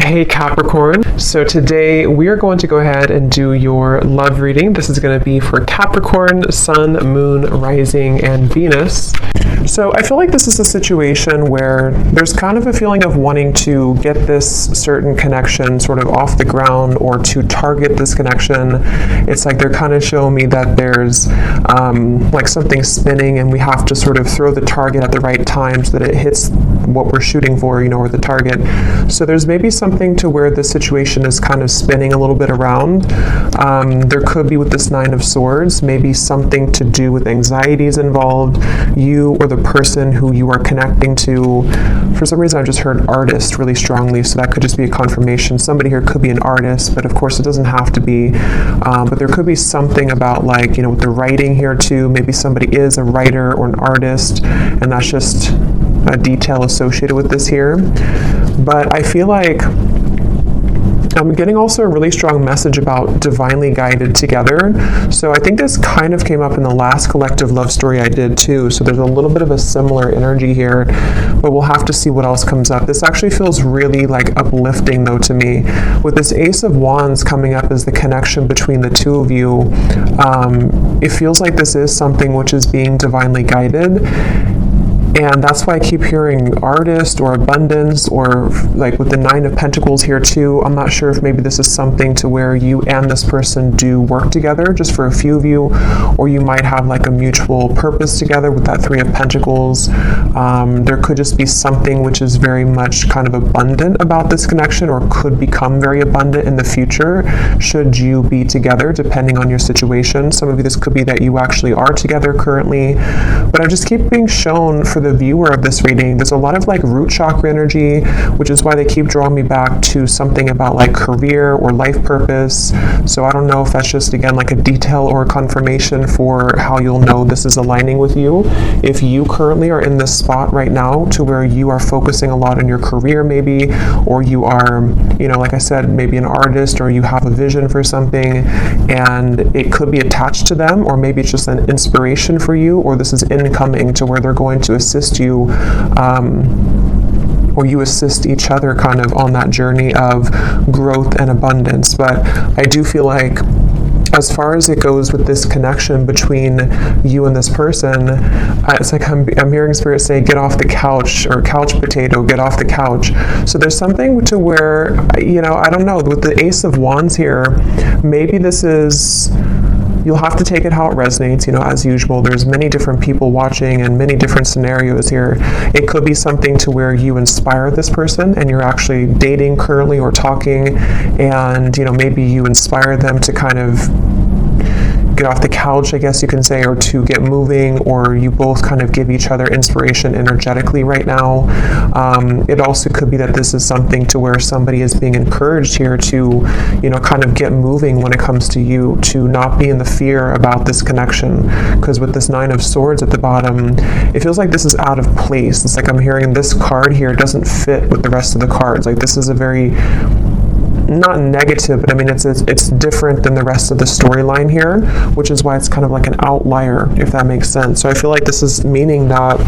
Hey Capricorn, so today we are going to go ahead and do your love reading. This is going to be for Capricorn, Sun, Moon, Rising, and Venus. So I feel like this is a situation where there's kind of a feeling of wanting to get this certain connection sort of off the ground or to target this connection. It's like they're kind of showing me that there's like something spinning and we have to sort of throw the target at the right time so that it hits what we're shooting for, or the target. So there's maybe something to where the situation is kind of spinning a little bit around. There could be with this Nine of Swords, maybe something to do with anxieties involved. You or the person who you are connecting to, for some reason I just heard artist really strongly, so that could just be a confirmation. Somebody here could be an artist, but of course it doesn't have to be. But there could be something about with the writing here too. Maybe somebody is a writer or an artist, and that's just a detail associated with this here. But I feel like I'm getting also a really strong message about divinely guided together. So I think this kind of came up in the last collective love story I did too. So there's a little bit of a similar energy here, but we'll have to see what else comes up. This actually feels really uplifting though to me. With this Ace of Wands coming up as the connection between the two of you, it feels like this is something which is being divinely guided. And that's why I keep hearing artist or abundance, or with the Nine of Pentacles here too. I'm not sure if maybe this is something to where you and this person do work together, just for a few of you, or you might have a mutual purpose together with that Three of Pentacles. There could just be something which is very much kind of abundant about this connection, or could become very abundant in the future should you be together, depending on your situation. Some of you, this could be that you actually are together currently, but I just keep being shown for the viewer of this reading, there's a lot of root chakra energy, which is why they keep drawing me back to something about career or life purpose. So I don't know if that's just again a detail or a confirmation for how you'll know this is aligning with you. If you currently are in this spot right now to where you are focusing a lot on your career maybe, or you are, like I said, maybe an artist, or you have a vision for something and it could be attached to them, or maybe it's just an inspiration for you, or this is incoming to where they're going to assist you, or you assist each other kind of on that journey of growth and abundance. But I do feel like as far as it goes with this connection between you and this person, it's I'm hearing Spirit say, get off the couch, or couch potato, get off the couch. So there's something to where, I don't know, with the Ace of Wands here, maybe this is, you'll have to take it how it resonates. As usual, there's many different people watching and many different scenarios here. It could be something to where you inspire this person and you're actually dating currently or talking, and maybe you inspire them to kind of get off the couch, I guess you can say, or to get moving, or you both kind of give each other inspiration energetically right now. It also could be that this is something to where somebody is being encouraged here to, kind of get moving when it comes to you, to not be in the fear about this connection. Because with this Nine of Swords at the bottom, it feels like this is out of place. It's I'm hearing this card here doesn't fit with the rest of the cards. This is a very, not negative, but I mean it's different than the rest of the storyline here, which is why it's kind of an outlier, if that makes sense. So I feel like this is meaning that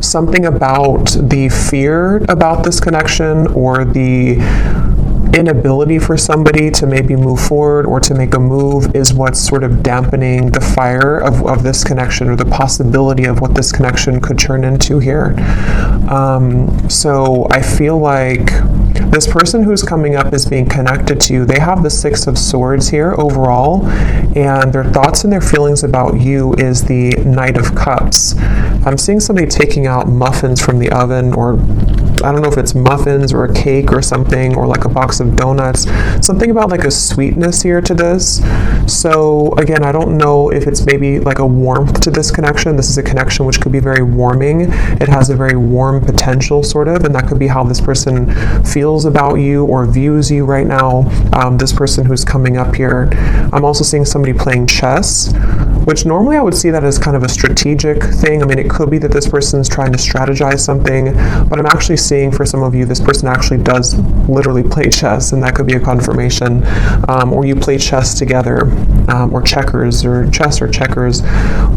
something about the fear about this connection, or the inability for somebody to maybe move forward or to make a move, is what's sort of dampening the fire of this connection, or the possibility of what this connection could turn into here. So I feel like this person who's coming up is being connected to you. They have the Six of Swords here overall, and their thoughts and their feelings about you is the Knight of Cups. I'm seeing somebody taking out muffins from the oven, or I don't know if it's muffins or a cake or something, or a box of donuts. Something about a sweetness here to this. So again, I don't know if it's maybe a warmth to this connection. This is a connection which could be very warming. It has a very warm potential sort of, and that could be how this person feels about you or views you right now. This person who's coming up here. I'm also seeing somebody playing chess. which normally I would see that as kind of a strategic thing. I mean, it could be that this person's trying to strategize something, but I'm actually seeing for some of you, this person actually does literally play chess, and that could be a confirmation, or you play chess together, or checkers, or chess or checkers.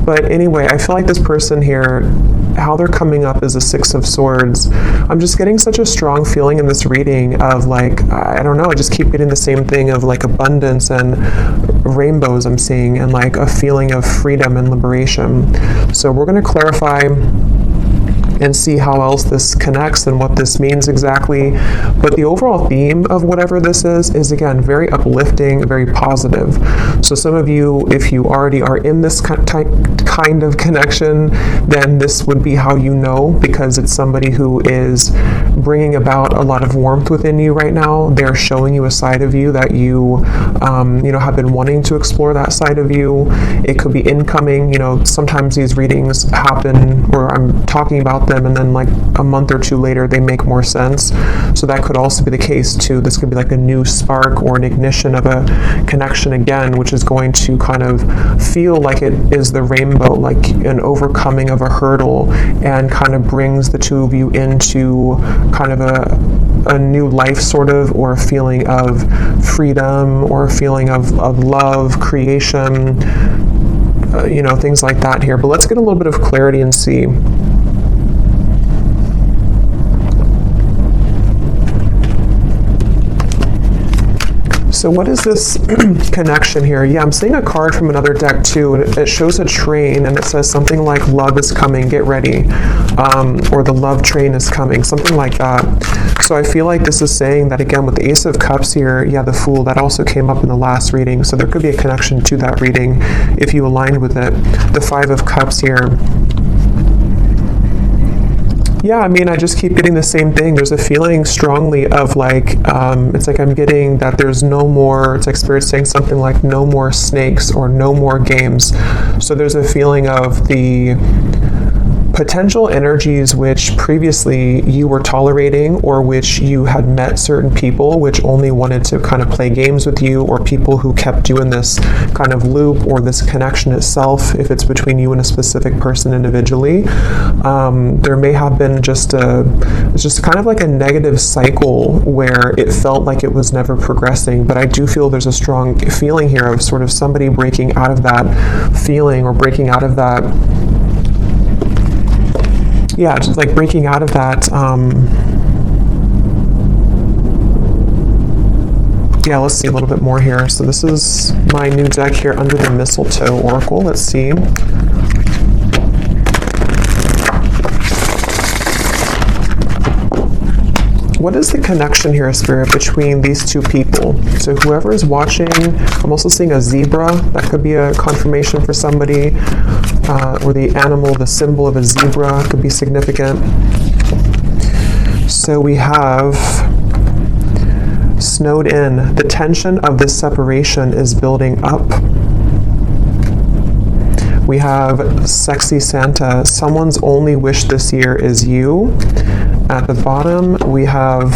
But anyway, I feel like this person here, how they're coming up is a Six of Swords. I'm just getting such a strong feeling in this reading of like, I don't know, I just keep getting the same thing of like abundance and rainbows I'm seeing, and like a feeling of freedom and liberation. So we're going to clarify and see how else this connects and what this means exactly. But the overall theme of whatever this is again, very uplifting, very positive. So some of you, if you already are in this kind of connection, then this would be how you know, because it's somebody who is bringing about a lot of warmth within you right now. They're showing you a side of you that you, have been wanting to explore that side of you. It could be incoming. Sometimes these readings happen, or I'm talking about them, and then like a month or two later they make more sense. So that could also be the case too. This could be like a new spark or an ignition of a connection again, which is going to kind of feel like it is the rainbow, like an overcoming of a hurdle, and kind of brings the two of you into kind of a new life sort of, or a feeling of freedom, or a feeling of love, creation, things like that here. But let's get a little bit of clarity and see. So what is this connection here? Yeah, I'm seeing a card from another deck too, and it shows a train, and it says something like love is coming, get ready, or the love train is coming, something like that. So I feel like this is saying that, again, with the Ace of Cups here, yeah, the Fool, that also came up in the last reading, so there could be a connection to that reading if you aligned with it. The Five of Cups here. Yeah, I mean, I just keep getting the same thing. There's a feeling strongly of like, it's like I'm getting that there's no more, it's like Spirit saying something like no more snakes or no more games. So there's a feeling of the potential energies which previously you were tolerating, or which you had met certain people which only wanted to kind of play games with you, or people who kept you in this kind of loop, or this connection itself, if it's between you and a specific person individually. There may have been just kind of like a negative cycle where it felt like it was never progressing, but I do feel there's a strong feeling here of sort of somebody breaking out of that feeling, or breaking out of that, yeah, just like breaking out of that. Yeah, let's see a little bit more here. So this is my new deck here, Under the Mistletoe Oracle. Let's see. What is the connection here, Spirit, between these two people? So whoever is watching, I'm also seeing a zebra. That could be a confirmation for somebody. Or the animal, the symbol of a zebra could be significant. So we have snowed in. The tension of this separation is building up. We have Sexy Santa. Someone's only wish this year is you. At the bottom, we have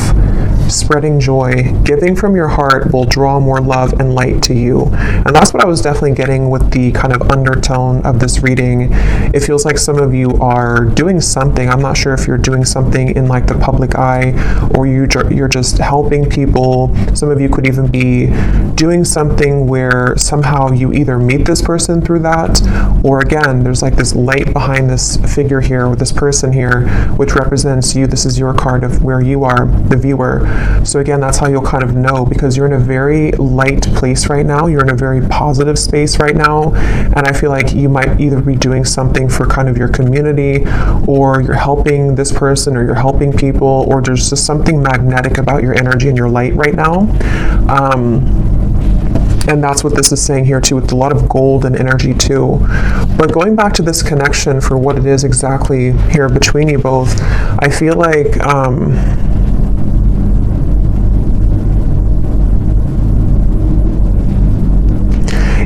Spreading Joy. Giving from your heart will draw more love and light to you. And that's what I was definitely getting with the kind of undertone of this reading. It feels like some of you are doing something. I'm not sure if you're doing something in like the public eye, or you're just helping people. Some of you could even be doing something where somehow you either meet this person through that, or again, there's like this light behind this figure here, with this person here, which represents you. This is your card of where you are, the viewer. So again, that's how you'll kind of know, because you're in a very light place right now. You're in a very positive space right now. And I feel like you might either be doing something for kind of your community, or you're helping this person, or you're helping people, or there's just something magnetic about your energy and your light right now. And that's what this is saying here too, with a lot of golden energy too. But going back to this connection for what it is exactly here between you both, I feel like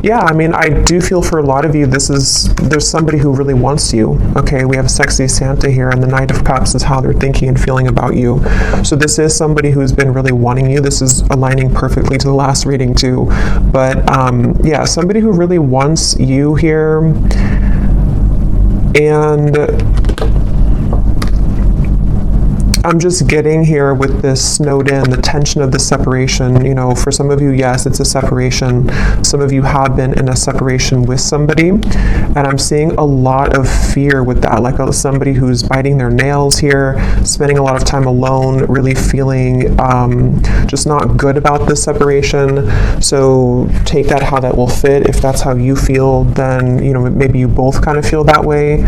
yeah, I mean, I do feel for a lot of you, there's somebody who really wants you, okay? We have sexy Santa here, and the Knight of Cups is how they're thinking and feeling about you. So this is somebody who's been really wanting you. This is aligning perfectly to the last reading too. But yeah, somebody who really wants you here. And I'm just getting here with this snowed in, the tension of the separation. You know, for some of you, yes, it's a separation. Some of you have been in a separation with somebody, and I'm seeing a lot of fear with that, like somebody who's biting their nails here, spending a lot of time alone, really feeling just not good about this separation. So take that how that will fit. If that's how you feel, then, you know, maybe you both kind of feel that way.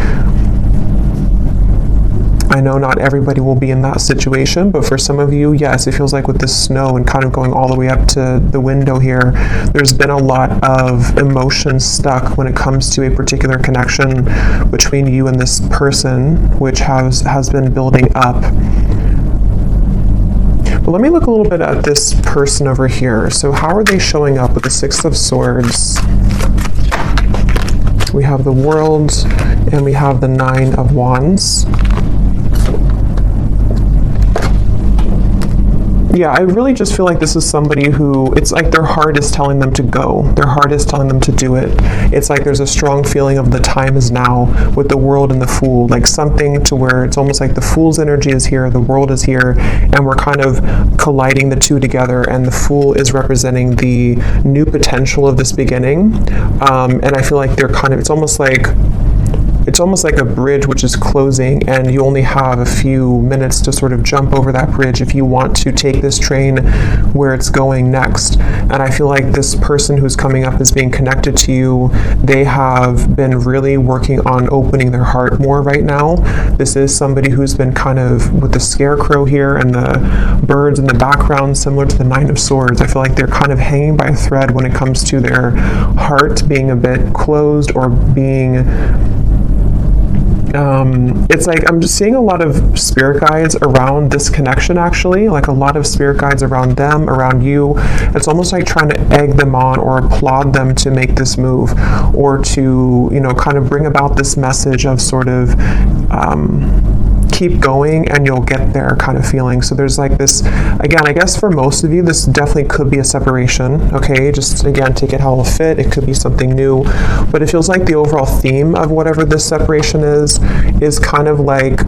I know not everybody will be in that situation, but for some of you, yes, it feels like with the snow and kind of going all the way up to the window here, there's been a lot of emotion stuck when it comes to a particular connection between you and this person, which has been building up. But let me look a little bit at this person over here. So how are they showing up with the Six of Swords? We have the World, and we have the Nine of Wands. Yeah, I really just feel like this is somebody who, it's like their heart is telling them to go. Their heart is telling them to do it. It's like there's a strong feeling of the time is now with the World and the Fool, like something to where it's almost like the Fool's energy is here, the World is here, and we're kind of colliding the two together, and the Fool is representing the new potential of this beginning. And I feel like they're kind of, it's almost like a bridge which is closing, and you only have a few minutes to sort of jump over that bridge if you want to take this train where it's going next. And I feel like this person who's coming up is being connected to you. They have been really working on opening their heart more right now. This is somebody who's been kind of with the scarecrow here and the birds in the background, similar to the Nine of Swords. I feel like they're kind of hanging by a thread when it comes to their heart being a bit closed or being it's like I'm just seeing a lot of spirit guides around this connection, actually, like a lot of spirit guides around them, around you. It's almost like trying to egg them on or applaud them to make this move, or to, you know, kind of bring about this message of sort of keep going and you'll get there kind of feeling. So there's like this, again, I guess for most of you, this definitely could be a separation, okay? Just, again, take it how it'll fit. It could be something new, but it feels like the overall theme of whatever this separation is kind of like,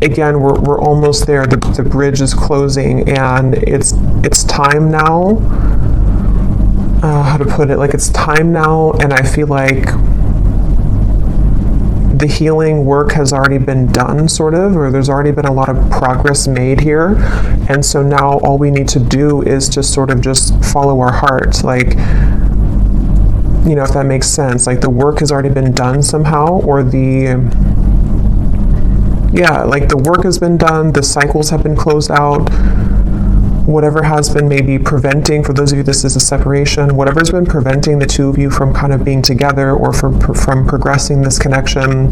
again, we're almost there. The bridge is closing, and it's time now. How to put it? Like, it's time now, and I feel like the healing work has already been done, sort of, or there's already been a lot of progress made here. And so now all we need to do is just sort of just follow our heart. Like, you know, if that makes sense. Like, the work has already been done somehow, or like the work has been done, the cycles have been closed out. Whatever has been maybe preventing, for those of you this is a separation, whatever's been preventing the two of you from kind of being together or from progressing this connection,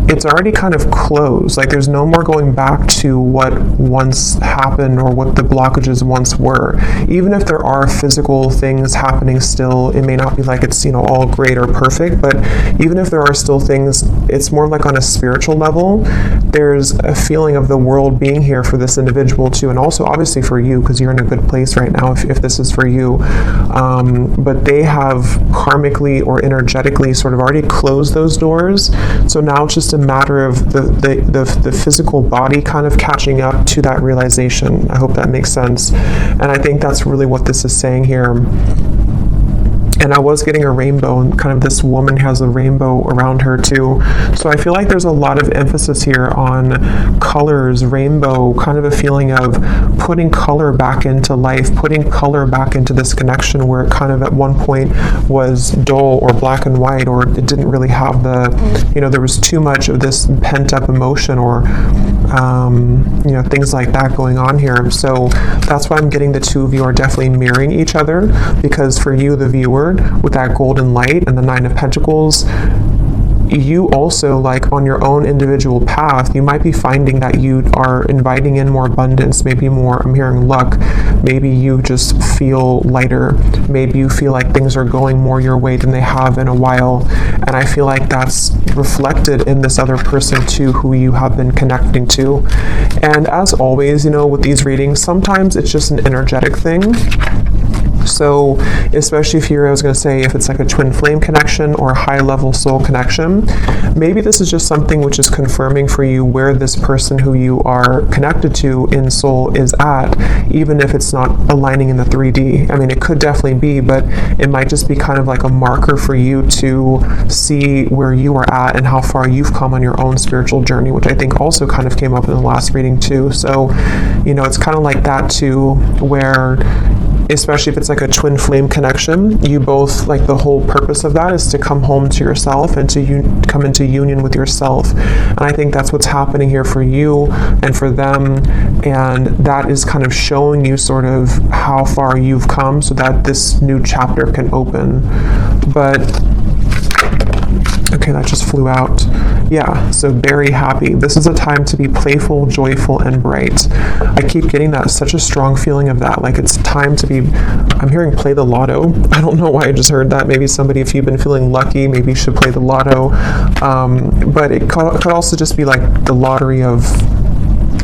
it's already kind of closed. Like, there's no more going back to what once happened or what the blockages once were. Even if there are physical things happening still, it may not be like it's, you know, all great or perfect, but even if there are still things, it's more like on a spiritual level. There's a feeling of the world being here for this individual too, and also obviously for you, because you're in a good place right now if this is for you. But they have karmically or energetically sort of already closed those doors. So now it's just a matter of the physical body kind of catching up to that realization. I hope that makes sense. And I think that's really what this is saying here. And I was getting a rainbow, and kind of this woman has a rainbow around her too. So I feel like there's a lot of emphasis here on colors, rainbow, kind of a feeling of putting color back into life, putting color back into this connection where it kind of at one point was dull or black and white, or it didn't really have the, you know, there was too much of this pent up emotion or, you know, things like that going on here. So that's why I'm getting the two of you are definitely mirroring each other, because for you, the viewer, with that golden light and the Nine of Pentacles, you also, like on your own individual path, you might be finding that you are inviting in more abundance, maybe more, I'm hearing luck, maybe you just feel lighter, maybe you feel like things are going more your way than they have in a while. And I feel like that's reflected in this other person too, who you have been connecting to. And as always, you know, with these readings, sometimes it's just an energetic thing. So especially if I was going to say, if it's like a twin flame connection or a high level soul connection, maybe this is just something which is confirming for you where this person who you are connected to in soul is at, even if it's not aligning in the 3D. I mean, it could definitely be, but it might just be kind of like a marker for you to see where you are at and how far you've come on your own spiritual journey, which I think also kind of came up in the last reading too. So, you know, it's kind of like that too, where especially if it's like a twin flame connection, you both, like the whole purpose of that is to come home to yourself and to come into union with yourself. And I think that's what's happening here for you and for them. And that is kind of showing you sort of how far you've come so that this new chapter can open. But okay, that just flew out. Yeah, so very happy. This is a time to be playful, joyful, and bright. I keep getting that, such a strong feeling of that. Like it's time to be, I'm hearing play the lotto. I don't know why I just heard that. Maybe somebody, if you've been feeling lucky, maybe you should play the lotto. But it could also just be like the lottery of,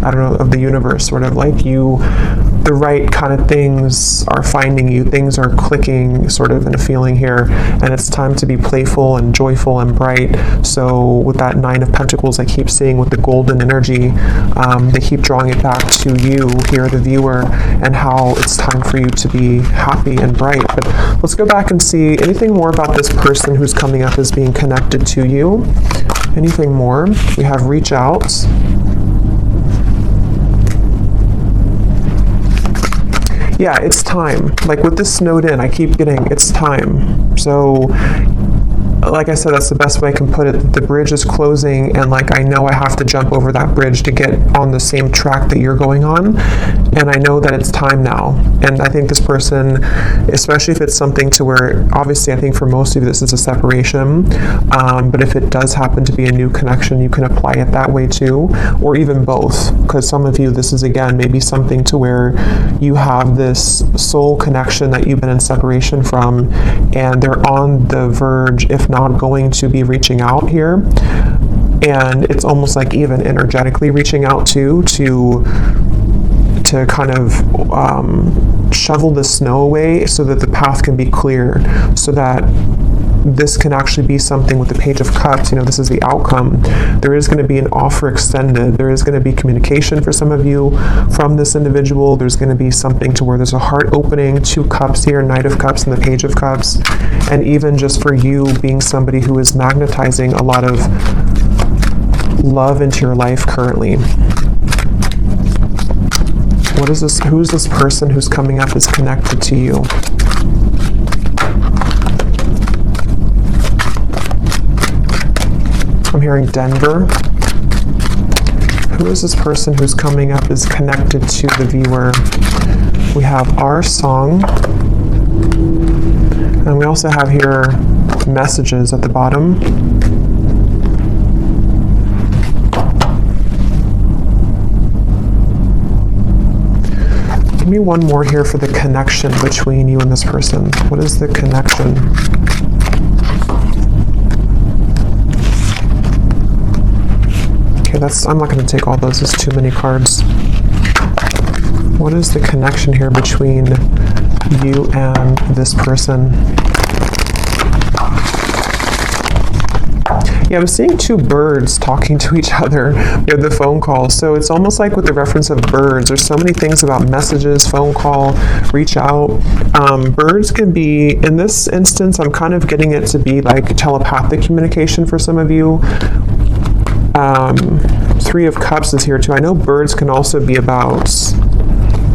I don't know, of the universe, sort of like the right kind of things are finding you, things are clicking sort of in a feeling here, and it's time to be playful and joyful and bright. So with that 9 of Pentacles, I keep seeing with the golden energy, they keep drawing it back to you here, the viewer, and how it's time for you to be happy and bright. But let's go back and see anything more about this person who's coming up as being connected to you. Anything more? We have reach out. Yeah, it's time. Like with this snowed in, I keep getting, it's time. So, like I said, that's the best way I can put it. The bridge is closing, and like I know I have to jump over that bridge to get on the same track that you're going on, and I know that it's time now. And I think this person, especially if it's something to where, obviously I think for most of you this is a separation, but if it does happen to be a new connection, you can apply it that way too, or even both, because some of you, this is again maybe something to where you have this soul connection that you've been in separation from, and they're on the verge, if not going to be reaching out here. And it's almost like even energetically reaching out to kind of shovel the snow away so that the path can be clear, so that this can actually be something with the Page of Cups. You know, this is the outcome. There is going to be an offer extended. There is going to be communication for some of you from this individual. There's going to be something to where there's a heart opening, 2 cups here, Knight of Cups and the Page of Cups. And even just for you being somebody who is magnetizing a lot of love into your life currently. What is this? Who's this person who's coming up is connected to you? I'm hearing Denver. Who is this person who's coming up is connected to the viewer? We have our song. And we also have here messages at the bottom. Give me one more here for the connection between you and this person. What is the connection? I'm not going to take all those, there's too many cards. What is the connection here between you and this person? Yeah, I'm seeing 2 birds talking to each other near the phone call. So it's almost like with the reference of birds, there's so many things about messages, phone call, reach out. Birds can be, in this instance, I'm kind of getting it to be like telepathic communication for some of you. 3 of Cups is here too. I know birds can also be about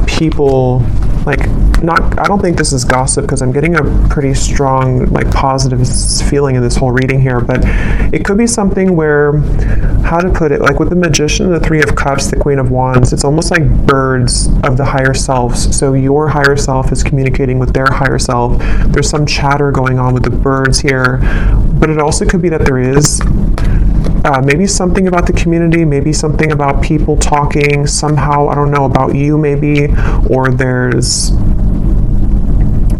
people, like, I don't think this is gossip because I'm getting a pretty strong, like, positive feeling in this whole reading here, but it could be something where, how to put it, like with the Magician, the 3 of Cups, the Queen of Wands, it's almost like birds of the higher selves. So your higher self is communicating with their higher self. There's some chatter going on with the birds here, but it also could be that there is maybe something about the community, maybe something about people talking somehow, I don't know, about you maybe, or there's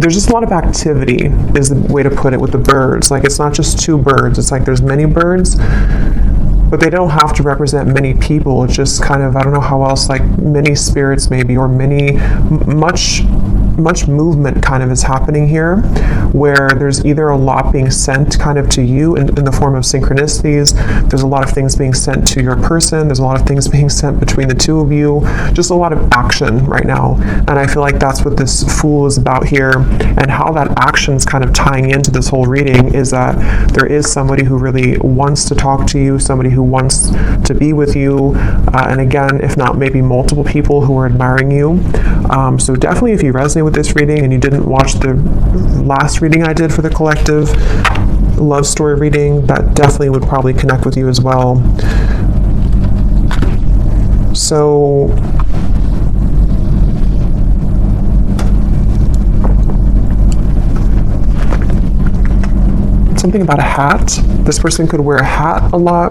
just a lot of activity is the way to put it with the birds. Like, it's not just two birds, it's like there's many birds, but they don't have to represent many people. It's just kind of, I don't know how else, like many spirits maybe, or much movement kind of is happening here, where there's either a lot being sent kind of to you in the form of synchronicities. There's a lot of things being sent to your person. There's a lot of things being sent between the two of you. Just a lot of action right now. And I feel like that's what this Fool is about here, and how that action's kind of tying into this whole reading is that there is somebody who really wants to talk to you, somebody who wants to be with you, and again, if not maybe multiple people who are admiring you. So definitely, if you resonate with this reading and you didn't watch the last reading I did for the collective love story reading, that definitely would probably connect with you as well. So something about a hat. This person could wear a hat a lot,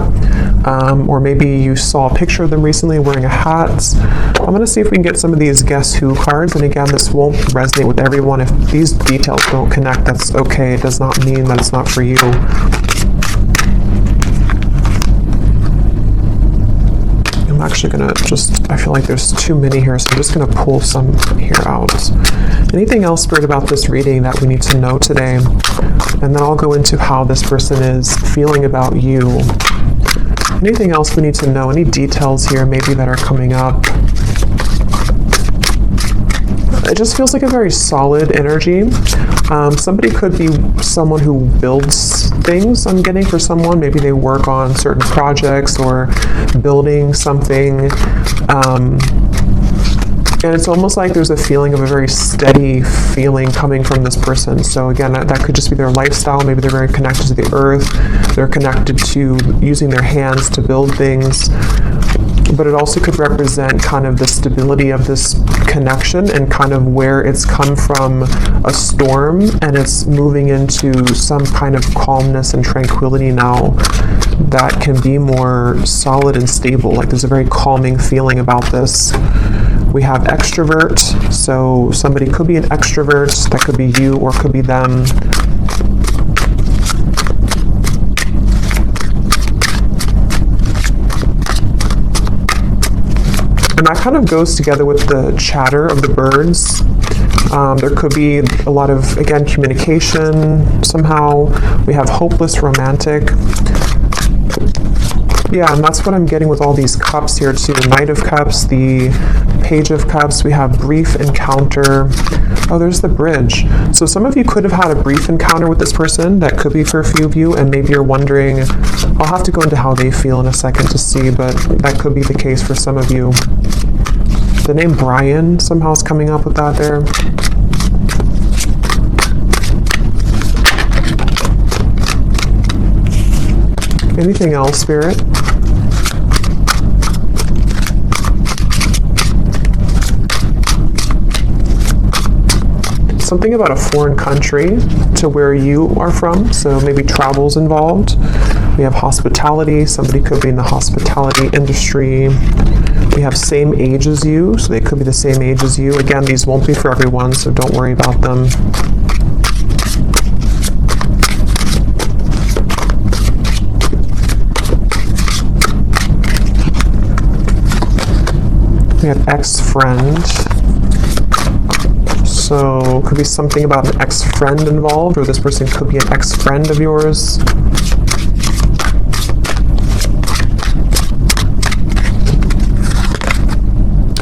or maybe you saw a picture of them recently wearing a hat. I'm going to see if we can get some of these Guess Who cards, and again, this won't resonate with everyone. If these details don't connect, that's okay. It does not mean that it's not for you. I'm actually going to I feel like there's too many here, so I'm just going to pull some here out. Anything else, Spirit, about this reading that we need to know today? And then I'll go into how this person is feeling about you. Anything else we need to know? Any details here maybe that are coming up? It just feels like a very solid energy. Somebody could be someone who builds things, I'm getting, for someone. Maybe they work on certain projects or building something. And it's almost like there's a feeling of a very steady feeling coming from this person. So again, that could just be their lifestyle. Maybe they're very connected to the earth. They're connected to using their hands to build things. But it also could represent kind of the stability of this connection, and kind of where it's come from a storm and it's moving into some kind of calmness and tranquility now that can be more solid and stable. Like, there's a very calming feeling about this. We have extrovert, so somebody could be an extrovert. That could be you or could be them. And that kind of goes together with the chatter of the birds. There could be a lot of, again, communication somehow. We have hopeless romantic. Yeah, and that's what I'm getting with all these cups here too. Knight of Cups, the Page of Cups. We have brief encounter. Oh, there's the bridge. So some of you could have had a brief encounter with this person. That could be for a few of you, and maybe you're wondering, I'll have to go into how they feel in a second to see, but that could be the case for some of you. The name Brian somehow is coming up with that there. Anything else, Spirit? Something about a foreign country to where you are from, so maybe travel's involved. We have hospitality. Somebody could be in the hospitality industry. We have same age as you, so they could be the same age as you. Again, these won't be for everyone, so don't worry about them. We have ex-friend. So could be something about an ex-friend involved, or this person could be an ex-friend of yours.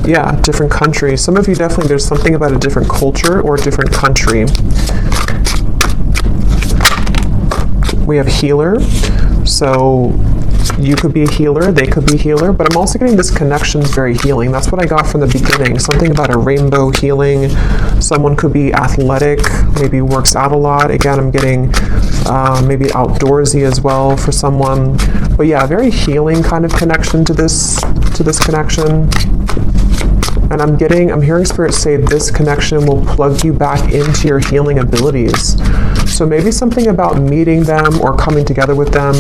Yeah, different country. Some of you definitely, there's something about a different culture or a different country. We have healer. So you could be a healer, they could be a healer, but I'm also getting this connection is very healing. That's what I got from the beginning. Something about a rainbow healing. Someone could be athletic, maybe works out a lot. Again, I'm getting maybe outdoorsy as well for someone. But yeah, very healing kind of connection to this connection. And I'm hearing Spirit say this connection will plug you back into your healing abilities. So maybe something about meeting them or coming together with them.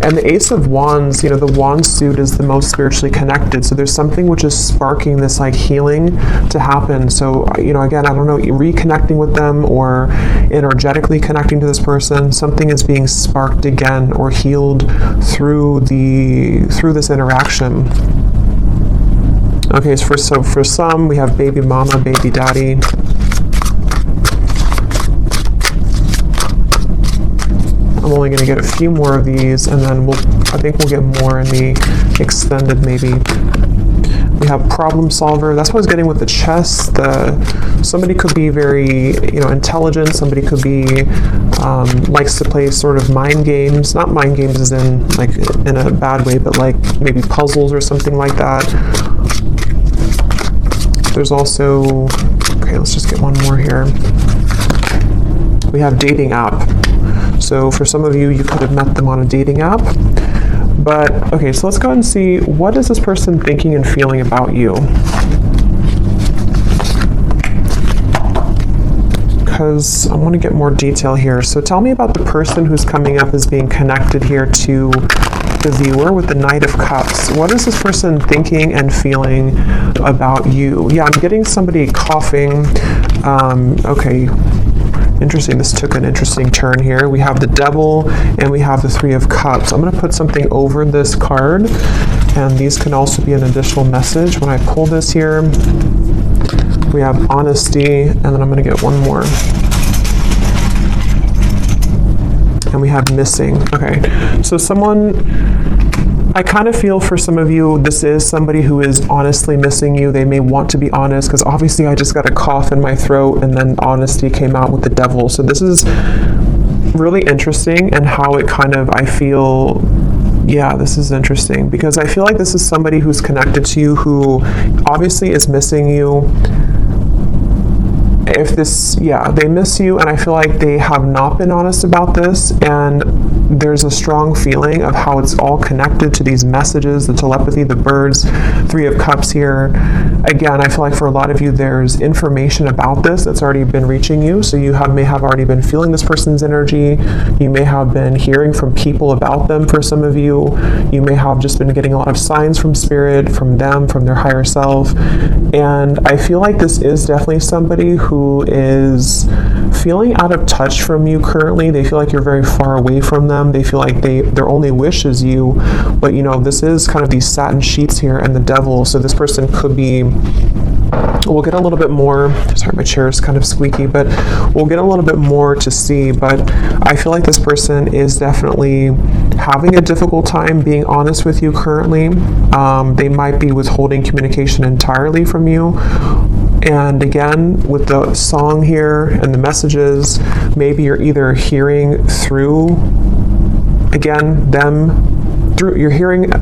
And the Ace of Wands, you know, the wand suit is the most spiritually connected. So there's something which is sparking this like healing to happen. So, you know, again, I don't know, reconnecting with them or energetically connecting to this person, something is being sparked again or healed through this interaction. Okay, so for some, we have baby mama, baby daddy. I'm only going to get a few more of these, and then I think we'll get more in the extended maybe. We have problem solver. That's what I was getting with the chess. Somebody could be very, you know, intelligent. Somebody could be likes to play sort of mind games. Not mind games as in like in a bad way, but like maybe puzzles or something like that. There's also, okay, let's just get one more here. We have dating app. So for some of you, you could have met them on a dating app. But, okay, so let's go ahead and see, what is this person thinking and feeling about you? Because I want to get more detail here. So tell me about the person who's coming up as being connected here to the viewer with the Knight of Cups. What is this person thinking and feeling about you? Yeah, I'm getting somebody coughing. Okay. Interesting. This took an interesting turn here. We have the Devil and we have the Three of Cups. I'm going to put something over this card, and these can also be an additional message. When I pull this here, we have honesty, and then I'm going to get one more. And we have missing. Okay, so I kind of feel for some of you, this is somebody who is honestly missing you. They may want to be honest, because obviously I just got a cough in my throat, and then honesty came out with the Devil. So this is really interesting, and how it kind of, I feel, yeah, this is interesting, because I feel like this is somebody who's connected to you who obviously is missing you. They miss you, and I feel like they have not been honest about this, and there's a strong feeling of how it's all connected to these messages, the telepathy, the birds, Three of Cups here. Again, I feel like for a lot of you, there's information about this that's already been reaching you, so you may have already been feeling this person's energy. You may have been hearing from people about them for some of you. You may have just been getting a lot of signs from Spirit, from them, from their higher self, and I feel like this is definitely somebody who is feeling out of touch from you currently. They feel like you're very far away from them. They feel like their only wish is you. But you know, this is kind of these satin sheets here and the Devil. So this person could be, we'll get a little bit more, sorry, my chair is kind of squeaky, but we'll get a little bit more to see. But I feel like this person is definitely having a difficult time being honest with you currently. They might be withholding communication entirely from you. And again, with the song here and the messages, maybe you're either hearing through, again, you're hearing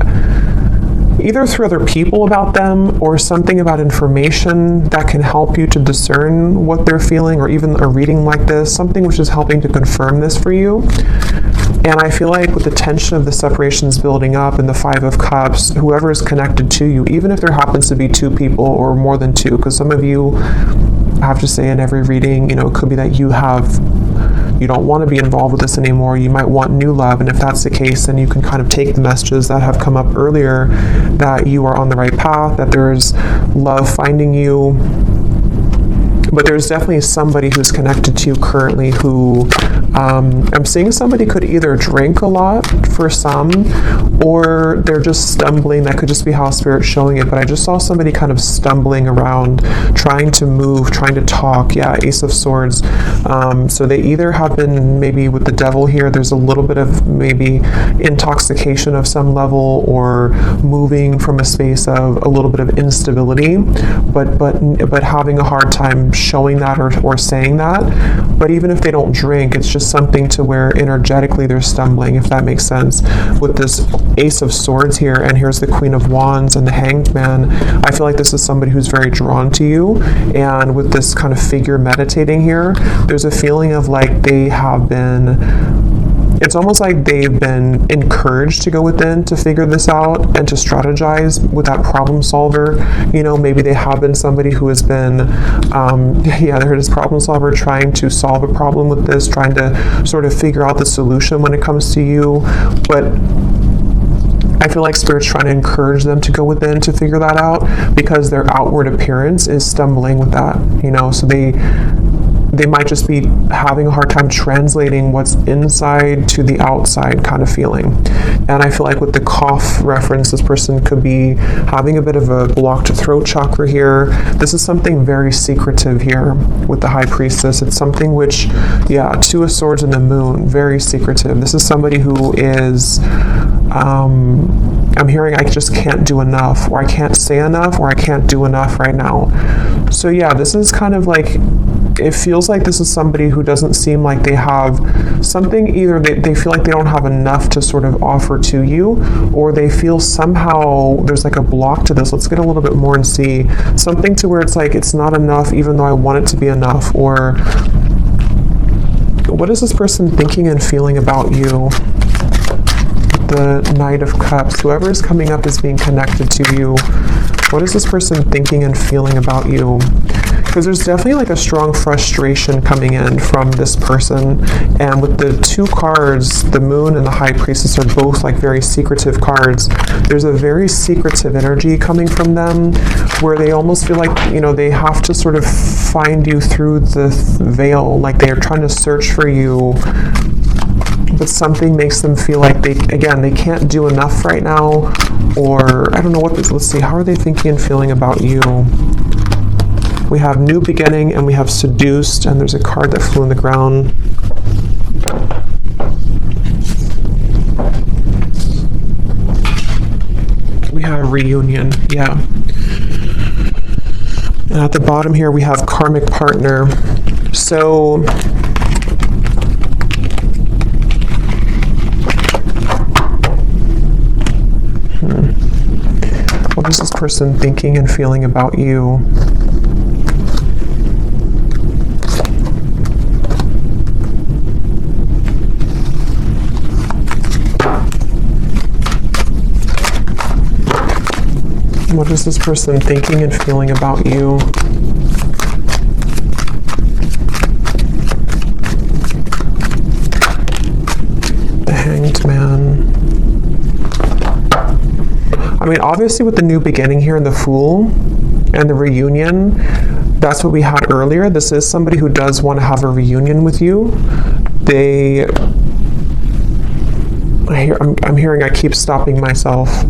either through other people about them, or something about information that can help you to discern what they're feeling, or even a reading like this, something which is helping to confirm this for you. And I feel like with the tension of the separations building up and the Five of Cups, whoever is connected to you, even if there happens to be two people or more than two, because some of you, I have to say in every reading, you know, it could be that you don't want to be involved with this anymore. You might want new love. And if that's the case, then you can kind of take the messages that have come up earlier, that you are on the right path, that there's love finding you. But there's definitely somebody who's connected to you currently who, I'm seeing somebody could either drink a lot for some, or they're just stumbling. That could just be how Spirit's showing it. But I just saw somebody kind of stumbling around, trying to move, trying to talk. Yeah, Ace of Swords. So they either have been, maybe with the Devil here, there's a little bit of maybe intoxication of some level, or moving from a space of a little bit of instability, but having a hard time showing that or saying that. But even if they don't drink, it's just something to where energetically they're stumbling, if that makes sense. With this Ace of Swords here, and here's the Queen of Wands and the Hanged Man, I feel like this is somebody who's very drawn to you. And with this kind of figure meditating here, there's a feeling of like they have been it's almost like they've been encouraged to go within to figure this out and to strategize with that problem solver. You know, maybe they have been somebody who has been, they're this problem solver trying to solve a problem with this, trying to sort of figure out the solution when it comes to you. But I feel like Spirit's trying to encourage them to go within to figure that out, because their outward appearance is stumbling with that, you know, so they might just be having a hard time translating what's inside to the outside kind of feeling. And I feel like with the cough reference, this person could be having a bit of a blocked throat chakra here. This is something very secretive here with the High Priestess. It's something which, Two of Swords and the Moon, very secretive. This is somebody who is, I'm hearing I just can't do enough, or I can't say enough, or I can't do enough right now. So this is kind of like, it feels like this is somebody who doesn't seem like they have something, either they feel like they don't have enough to sort of offer to you, or they feel somehow there's like a block to this. Let's get a little bit more and see something to where it's like it's not enough even though I want it to be enough. Or what is this person thinking and feeling about you? The Knight of Cups, whoever is coming up is being connected to you. What is this person thinking and feeling about you? Because there's definitely like a strong frustration coming in from this person. And with the two cards, the Moon and the High Priestess are both like very secretive cards. There's a very secretive energy coming from them where they almost feel like, you know, they have to sort of find you through the veil. Like they're trying to search for you, but something makes them feel like they can't do enough right now. Or I don't know what this, let's see, how are they thinking and feeling about you? We have New Beginning and we have Seduced, and there's a card that flew in the ground. We have Reunion, And at the bottom here we have Karmic Partner. So what is this person thinking and feeling about you? What is this person thinking and feeling about you? The Hanged Man. I mean, obviously with the New Beginning here and the Fool and the Reunion, that's what we had earlier. This is somebody who does want to have a reunion with you. I'm hearing I keep stopping myself.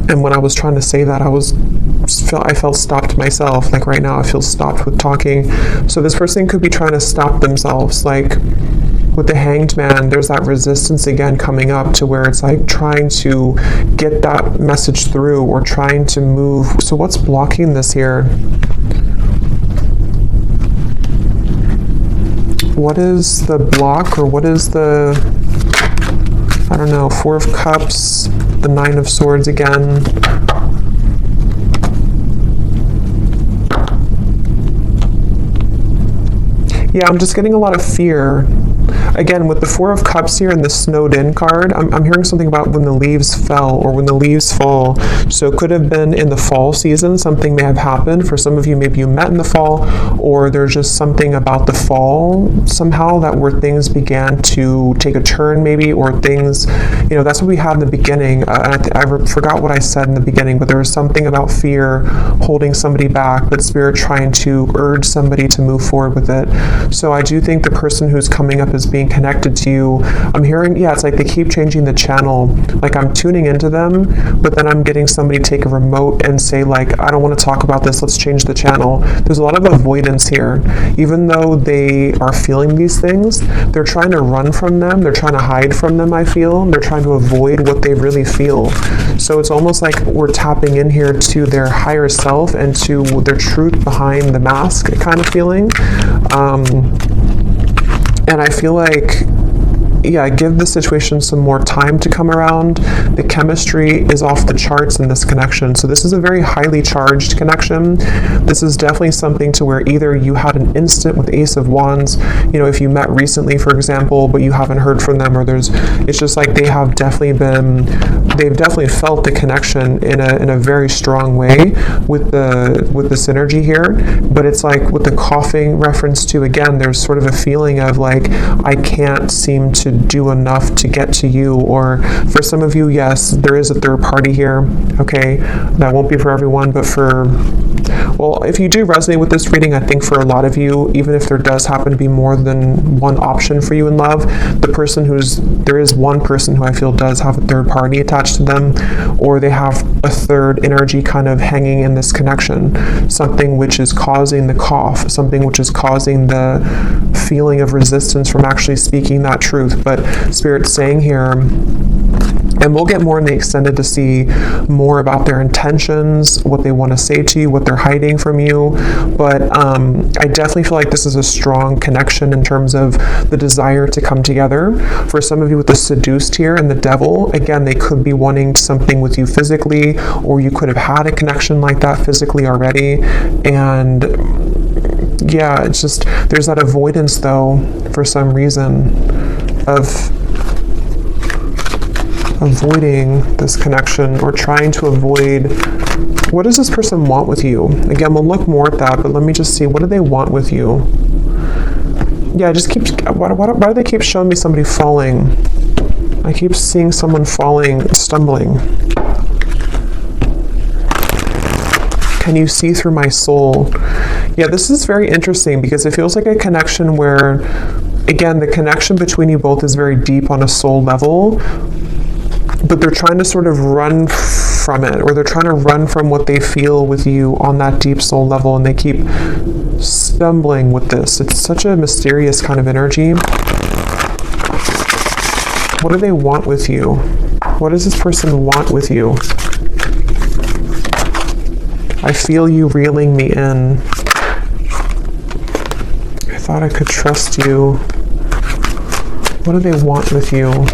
And when I was trying to say that, I felt stopped myself. Like right now, I feel stopped with talking. So this person could be trying to stop themselves. Like with the Hanged Man, there's that resistance again coming up to where it's like trying to get that message through or trying to move. So what's blocking this here? What is the block, or what is the, I don't know, Four of Cups, the Nine of Swords again. I'm just getting a lot of fear. Again, with the Four of Cups here and the Snowed In card, I'm hearing something about when the leaves fell or when the leaves fall. So it could have been in the fall season, something may have happened. For some of you, maybe you met in the fall, or there's just something about the fall somehow that where things began to take a turn maybe, or things, you know, that's what we had in the beginning. I forgot what I said in the beginning, but there was something about fear holding somebody back, but Spirit trying to urge somebody to move forward with it. So I do think the person who's coming up as being connected to you, I'm hearing, it's like they keep changing the channel. Like I'm tuning into them, but then I'm getting somebody take a remote and say like, I don't want to talk about this, let's change the channel. There's a lot of avoidance here. Even though they are feeling these things, they're trying to run from them, they're trying to hide from them, I feel. They're trying to avoid what they really feel. So it's almost like we're tapping in here to their higher self and to their truth behind the mask kind of feeling. And I feel like yeah, give the situation some more time to come around. The chemistry is off the charts in this connection. So this is a very highly charged connection. This is definitely something to where either you had an instant with Ace of Wands, you know, if you met recently, for example, but you haven't heard from them, or it's just like they've definitely felt the connection in a very strong way with the synergy here. But it's like with the coughing reference to, again, there's sort of a feeling of like, I can't seem to do enough to get to you. Or for some of you, yes, there is a third party here. Okay, that won't be for everyone, but well, if you do resonate with this reading, I think for a lot of you, even if there does happen to be more than one option for you in love, there is one person who I feel does have a third party attached to them, or they have a third energy kind of hanging in this connection, something which is causing the cough, something which is causing the feeling of resistance from actually speaking that truth. But Spirit's saying here, and we'll get more in the extended to see more about their intentions, what they want to say to you, what they're hiding from you. But I definitely feel like this is a strong connection in terms of the desire to come together. For some of you with the seduced here and the devil, again, they could be wanting something with you physically, or you could have had a connection like that physically already. And yeah, it's just, there's that avoidance though, for some reason, of avoiding this connection, or trying to avoid. What does this person want with you? Again, we'll look more at that, but let me just see, what do they want with you? Yeah, why do they keep showing me somebody falling? I keep seeing someone falling, stumbling. Can you see through my soul? Yeah, this is very interesting because it feels like a connection where, again, the connection between you both is very deep on a soul level, but they're trying to sort of run from it, or they're trying to run from what they feel with you on that deep soul level, and they keep stumbling with this. It's such a mysterious kind of energy. What do they want with you? What does this person want with you? I feel you reeling me in. I thought I could trust you. What do they want with you?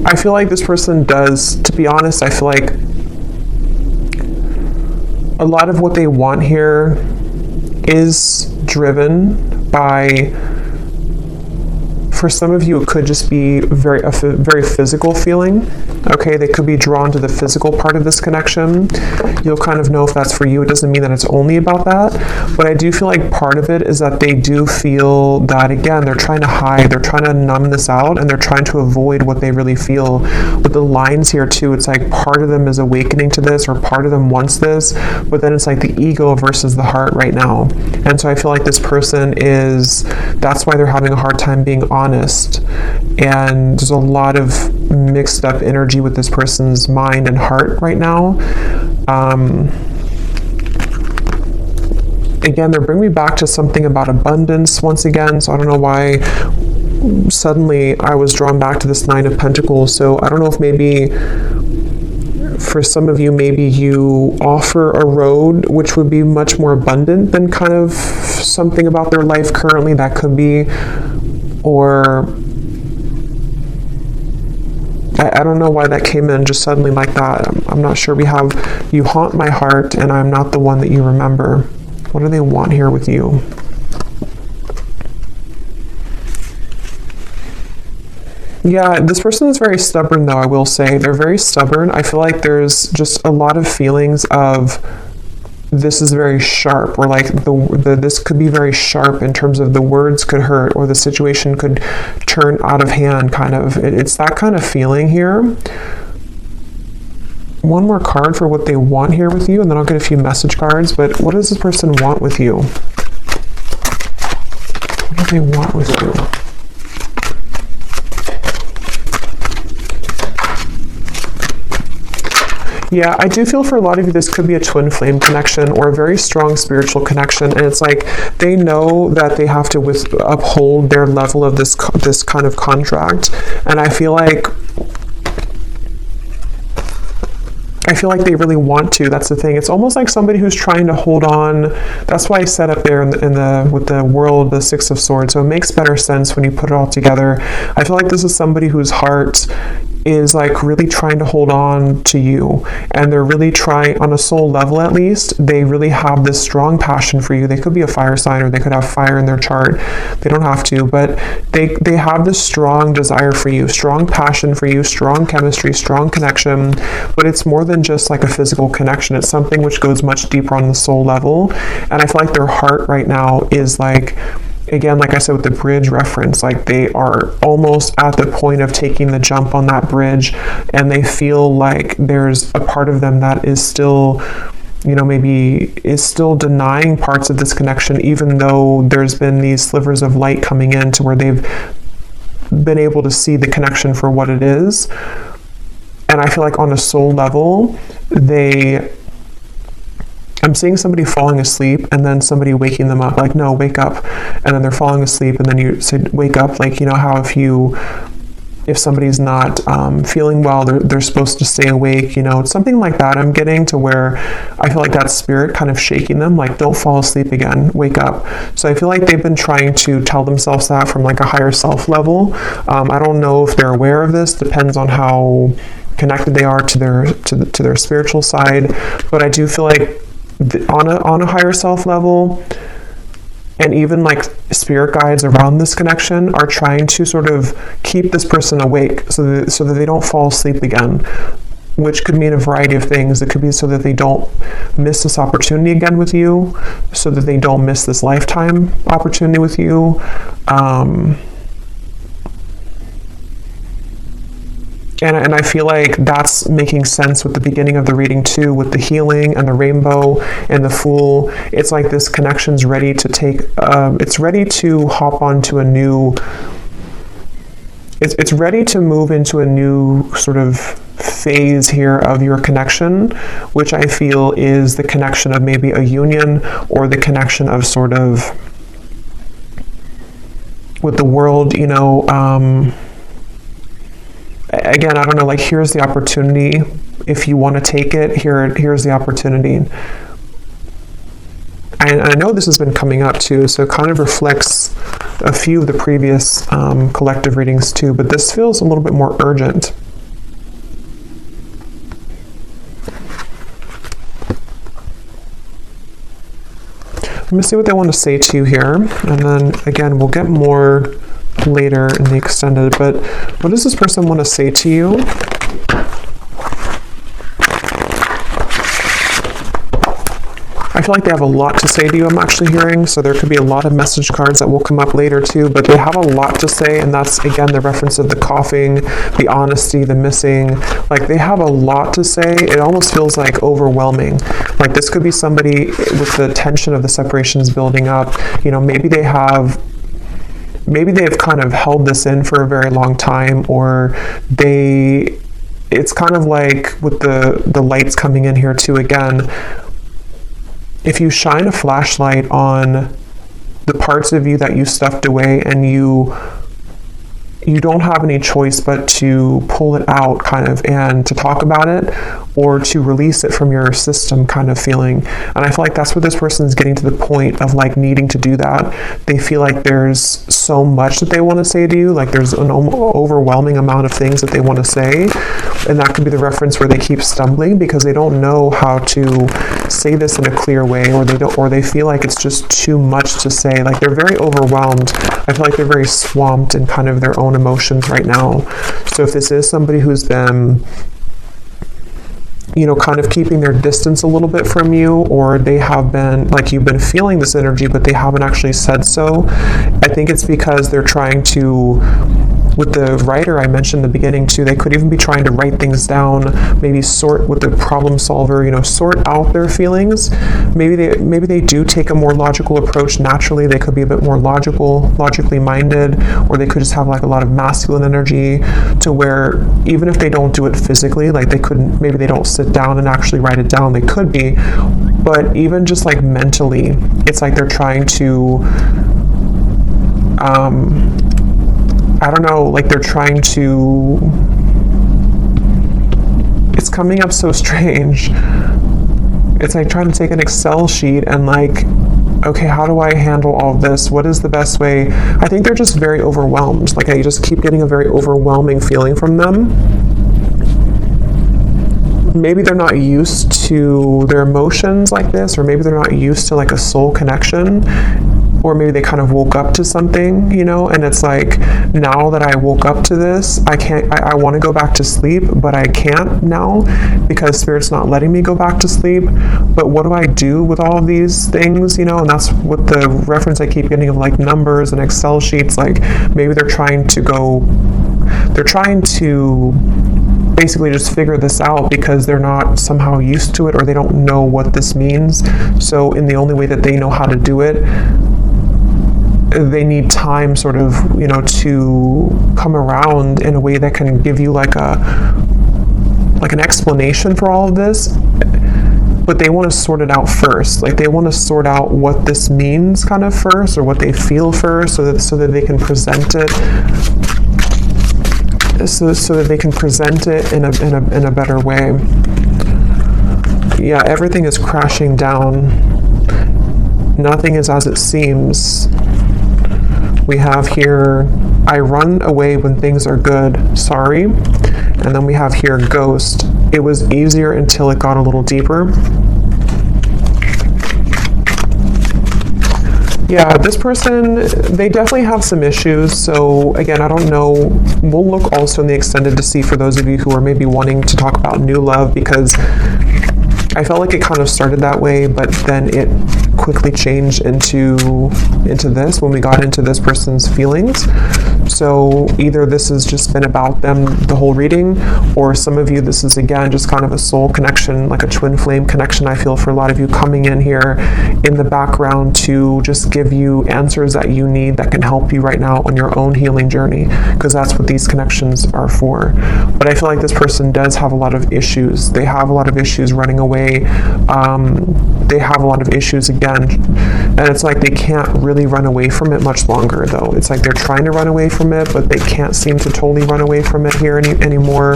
I feel like this person does, to be honest, I feel like a lot of what they want here is driven by, for some of you, it could just be a very physical feeling. Okay, they could be drawn to the physical part of this connection. You'll kind of know if that's for you. It doesn't mean that it's only about that, but I do feel like part of it is that they do feel that, again, they're trying to hide, they're trying to numb this out, and they're trying to avoid what they really feel. With the lines here too, it's like part of them is awakening to this, or part of them wants this, but then it's like the ego versus the heart right now. And so I feel like this person that's why they're having a hard time being honest. And there's a lot of mixed up energy with this person's mind and heart right now. Again, they're bringing me back to something about abundance once again. So I don't know why suddenly I was drawn back to this Nine of Pentacles. So I don't know if maybe for some of you, maybe you offer a road which would be much more abundant than kind of something about their life currently. That could be, or I don't know why that came in just suddenly like that. I'm not sure. We have, you haunt my heart and I'm not the one that you remember. What do they want here with you? Yeah, this person is very stubborn though, I will say. They're very stubborn. I feel like there's just a lot of feelings of, this is very sharp, or like this could be very sharp in terms of the words could hurt, or the situation could turn out of hand, kind of. It's that kind of feeling here. One more card for what they want here with you, and then I'll get a few message cards. But what does this person want with you? What do they want with you? Yeah, I do feel for a lot of you, this could be a twin flame connection or a very strong spiritual connection. And it's like they know that they have to uphold their level of this kind of contract. And I feel like they really want to. That's the thing. It's almost like somebody who's trying to hold on. That's why I set up there with the world, the Six of Swords. So it makes better sense when you put it all together. I feel like this is somebody whose heart is like really trying to hold on to you, and they're really trying, on a soul level at least, they really have this strong passion for you. They could be a fire sign, or they could have fire in their chart. They don't have to, but they have this strong desire for you, strong passion for you, strong chemistry, strong connection. But it's more than just like a physical connection. It's something which goes much deeper on the soul level. And I feel like their heart right now is like, again, like I said with the bridge reference, like they are almost at the point of taking the jump on that bridge, and they feel like there's a part of them that is still, maybe is still denying parts of this connection, even though there's been these slivers of light coming in to where they've been able to see the connection for what it is. And I feel like on a soul level, I'm seeing somebody falling asleep and then somebody waking them up, like, no, wake up. And then they're falling asleep and then you say, wake up. Like, how if somebody's not feeling well, they're supposed to stay awake, it's something like that. I'm getting to where I feel like that spirit kind of shaking them, like, don't fall asleep again, wake up. So I feel like they've been trying to tell themselves that from like a higher self level. I don't know if they're aware of this, depends on how connected they are to their spiritual side. But I do feel like on a higher self level, and even like spirit guides around this connection are trying to sort of keep this person awake so that they don't fall asleep again, which could mean a variety of things. It could be so that they don't miss this opportunity again with you, so that they don't miss this lifetime opportunity with you. And I feel like that's making sense with the beginning of the reading too, with the healing and the rainbow and the Fool. It's like this connection's ready to it's ready to hop onto a new, it's ready to move into a new sort of phase here of your connection, which I feel is the connection of maybe a union, or the connection of sort of with the world, again, I don't know, like, here's the opportunity. If you want to take it, here's the opportunity. And I know this has been coming up too, so it kind of reflects a few of the previous collective readings too, but this feels a little bit more urgent. Let me see what they want to say to you here, and then again, we'll get more later in the extended. But what does this person want to say to you? I feel like they have a lot to say to you, I'm actually hearing. So there could be a lot of message cards that will come up later too, but they have a lot to say. And that's, again, the reference of the coughing, the honesty, the missing. Like, they have a lot to say. It almost feels like overwhelming. Like, this could be somebody with the tension of the separations building up. Maybe they've kind of held this in for a very long time, or it's kind of like with the lights coming in here too, again, if you shine a flashlight on the parts of you that you stuffed away, and you don't have any choice but to pull it out, kind of, and to talk about it, or to release it from your system, kind of feeling. And I feel like that's what this person is getting to the point of, like, needing to do that. They feel like there's so much that they want to say to you, like there's an overwhelming amount of things that they want to say, and that could be the reference where they keep stumbling because they don't know how to say this in a clear way, or they feel like it's just too much to say. Like, they're very overwhelmed. I feel like they're very swamped in kind of their own emotions right now. So if this is somebody who's been, kind of keeping their distance a little bit from you, or they have been, like, you've been feeling this energy, but they haven't actually said so, I think it's because they're trying to with the writer I mentioned in the beginning too, they could even be trying to write things down, maybe sort with the problem solver, you know, sort out their feelings. Maybe they do take a more logical approach naturally. They could be a bit more logically minded, or they could just have like a lot of masculine energy to where even if they don't do it physically, like they couldn't, maybe they don't sit down and actually write it down, they could be, but even just like mentally, it's like they're trying to I don't know, like they're trying to, it's coming up so strange. It's like trying to take an Excel sheet and like, okay, how do I handle all of this? What is the best way? I think they're just very overwhelmed. Like I just keep getting a very overwhelming feeling from them. Maybe they're not used to their emotions like this, or maybe they're not used to like a soul connection, or maybe they kind of woke up to something, you know, and it's like, now that I woke up to this, I want to go back to sleep, but I can't now because Spirit's not letting me go back to sleep. But what do I do with all of these things, you know? And that's what the reference I keep getting of like numbers and Excel sheets. Like maybe they're trying to basically just figure this out because they're not somehow used to it, or they don't know what this means. So in the only way that they know how to do it, they need time sort of, you know, to come around in a way that can give you like an explanation for all of this. But they want to sort it out first. Like they want to sort out what this means kind of first, or what they feel first, so that they can present it. So that they can present it in a better way. Yeah, everything is crashing down. Nothing is as it seems. We have here, I run away when things are good, sorry. And then we have here, ghost. It was easier until it got a little deeper. Yeah, this person, they definitely have some issues. So again, I don't know. We'll look also in the extended to see for those of you who are maybe wanting to talk about new love, because I felt like it kind of started that way, but then it quickly changed into this when we got into this person's feelings. So either this has just been about them the whole reading, or some of you, this is again just kind of a soul connection, like a twin flame connection. I feel for a lot of you coming in here in the background to just give you answers that you need that can help you right now on your own healing journey, because that's what these connections are for. But I feel like this person does have a lot of issues. They have a lot of issues running away. They have a lot of issues again, and it's like they can't really run away from it much longer though. It's like they're trying to run away from it, but they can't seem to totally run away from it here anymore.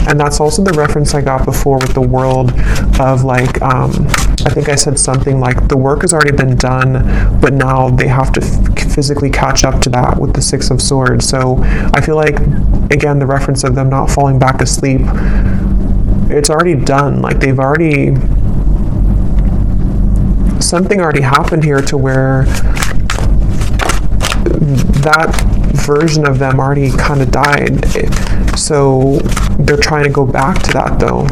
And that's also the reference I got before with the world of like, I think I said something like the work has already been done, but now they have to physically catch up to that with the Six of Swords. So I feel like, again, the reference of them not falling back asleep, it's already done. Like they've already, something already happened here to where that version of them already kind of died. So they're trying to go back to that though.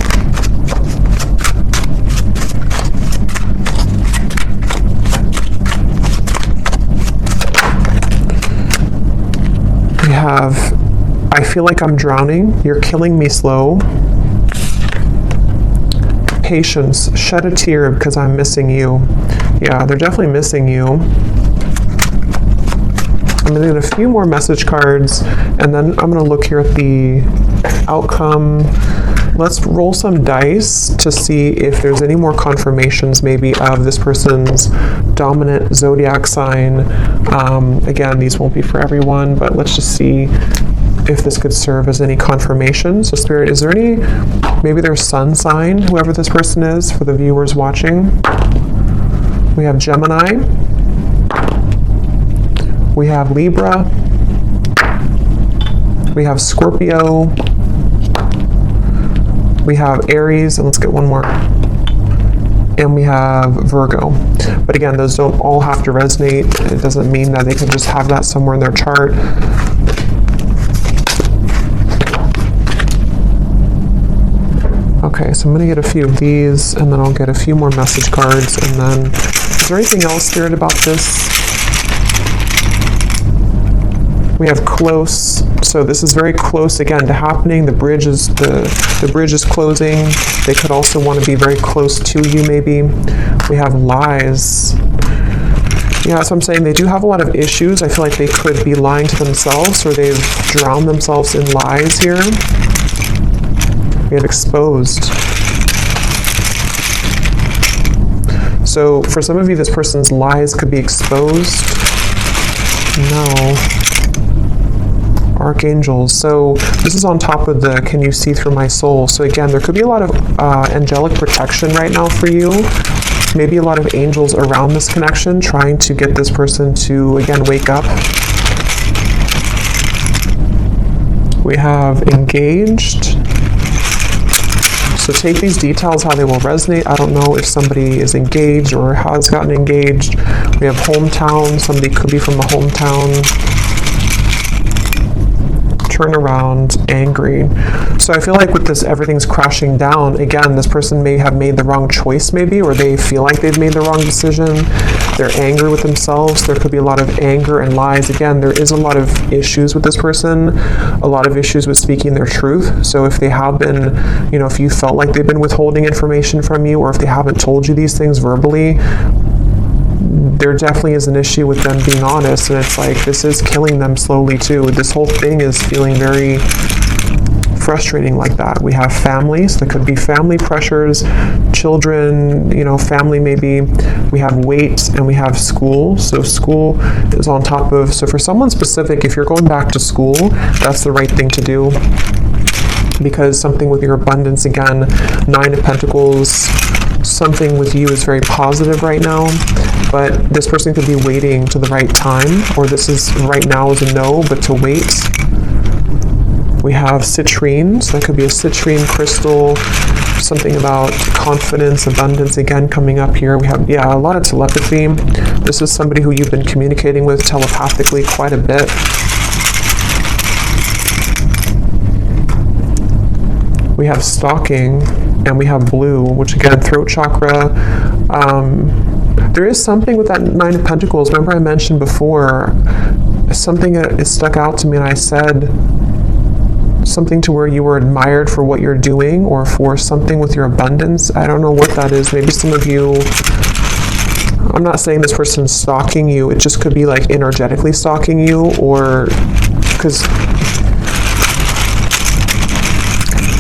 We have, I feel like I'm drowning. You're killing me slow. Patience, shed a tear because I'm missing you. Yeah, they're definitely missing you. I'm going to get a few more message cards, and then I'm going to look here at the outcome. Let's roll some dice to see if there's any more confirmations maybe of this person's dominant zodiac sign. Again, these won't be for everyone, but let's just see if this could serve as any confirmation. So Spirit, is there any, maybe their sun sign, whoever this person is, for the viewers watching? We have Gemini. We have Libra. We have Scorpio. We have Aries, and let's get one more. And we have Virgo. But again, those don't all have to resonate. It doesn't mean that they can just have that somewhere in their chart. Okay, so I'm going to get a few of these, and then I'll get a few more message cards, and then, is there anything else, Spirit, about this? We have close, so this is very close again to happening. The bridge is closing. They could also want to be very close to you maybe. We have lies. Yeah, that's what I'm saying. They do have a lot of issues. I feel like they could be lying to themselves, or they've drowned themselves in lies here. We have exposed. So for some of you, this person's lies could be exposed. No. Archangels. So this is on top of the can you see through my soul. So again, there could be a lot of angelic protection right now for you. Maybe a lot of angels around this connection trying to get this person to, again, wake up. We have engaged. So take these details how they will resonate. I don't know if somebody is engaged or has gotten engaged. We have hometown. Somebody could be from a hometown. Turn around, angry. So I feel like with this, everything's crashing down. Again, this person may have made the wrong choice maybe, or they feel like they've made the wrong decision. They're angry with themselves. There could be a lot of anger and lies. Again, there is a lot of issues with this person, a lot of issues with speaking their truth. So if they have been, you know, if you felt like they've been withholding information from you, or if they haven't told you these things verbally, there definitely is an issue with them being honest, and it's like this is killing them slowly too. This whole thing is feeling very frustrating like that. We have families. There could be family pressures, children, you know, family maybe. We have weight, and we have school. So school is on top of, so for someone specific, if you're going back to school, that's the right thing to do, because something with your abundance, again, 9 of Pentacles, something with you is very positive right now, but this person could be waiting to the right time, or this is right now is a no, but to wait. We have citrine, so that could be a citrine crystal, something about confidence, abundance, again, coming up here. We have, yeah, a lot of telepathy. This is somebody who you've been communicating with telepathically quite a bit. We have stalking, and we have blue, which again, throat chakra. There is something with that 9 of Pentacles. Remember I mentioned before, something that is stuck out to me, and I said something to where you were admired for what you're doing, or for something with your abundance. I don't know what that is. Maybe some of you, I'm not saying this person's stalking you. It just could be like energetically stalking you, or because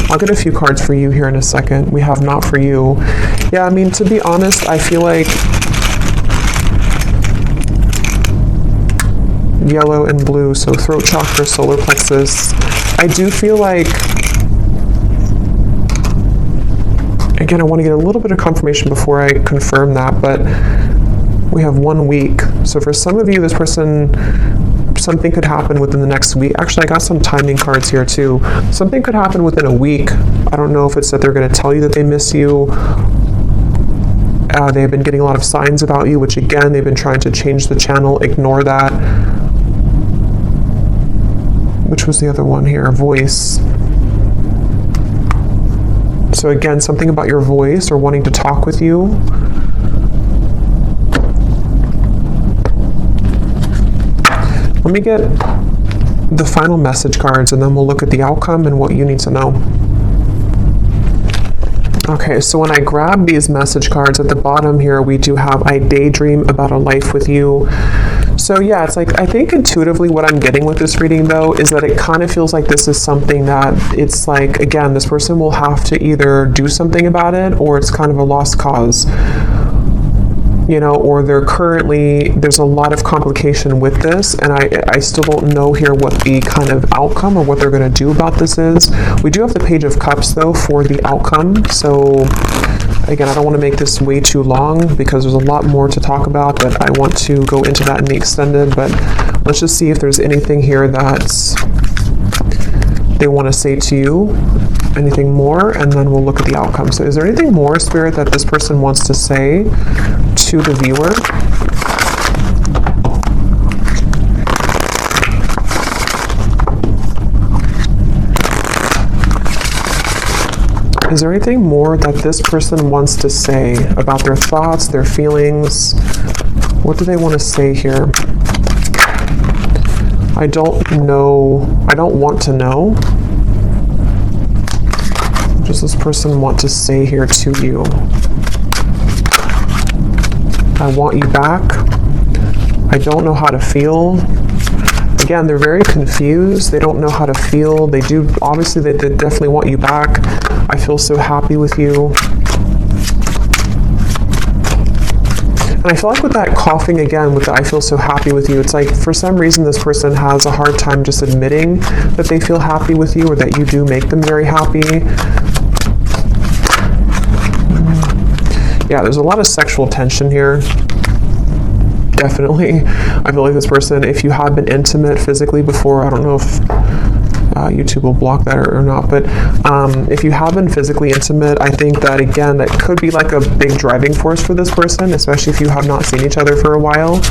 I'll get a few cards for you here in a second. We have not for you. Yeah, I mean, to be honest, I feel like yellow and blue, so throat chakra, solar plexus. I do feel like, again, I want to get a little bit of confirmation before I confirm that, but we have 1 week. So for some of you, this person, something could happen within the next week. Actually, I got some timing cards here too. Something could happen within a week. I don't know if it's that they're going to tell you that they miss you. They've been getting a lot of signs about you, which again, they've been trying to change the channel. Ignore that. Which was the other one here? Voice. So again, something about your voice, or wanting to talk with you. Let me get the final message cards, and then we'll look at the outcome and what you need to know. Okay, so when I grab these message cards at the bottom here, we do have, I daydream about a life with you. So yeah, it's like, I think intuitively what I'm getting with this reading though, is that it kind of feels like this is something that it's like, again, this person will have to either do something about it, or it's kind of a lost cause. You know, or there's a lot of complication with this, and I still don't know here what the kind of outcome or what they're going to do about this is. We do have the Page of Cups though for the outcome, so again, I don't want to make this way too long because there's a lot more to talk about, but I want to go into that in the extended. But let's just see if there's anything here that they want to say to you, anything more, and then we'll look at the outcome. So is there anything more, Spirit, that this person wants to say to the viewer? Is there anything more that this person wants to say about their thoughts, their feelings? What do they want to say here? I don't know, I don't want to know. What does this person want to say here to you? I want you back. I don't know how to feel. Again, they're very confused. They don't know how to feel. They do, obviously, they definitely want you back. I feel so happy with you. And I feel like with that coughing again, with the I feel so happy with you, it's like for some reason this person has a hard time just admitting that they feel happy with you or that you do make them very happy. Yeah, there's a lot of sexual tension here. Definitely. I feel like this person, if you have been intimate physically before, I don't know if YouTube will block that or not, but if you have been physically intimate, I think that again, that could be like a big driving force for this person, especially if you have not seen each other for a while.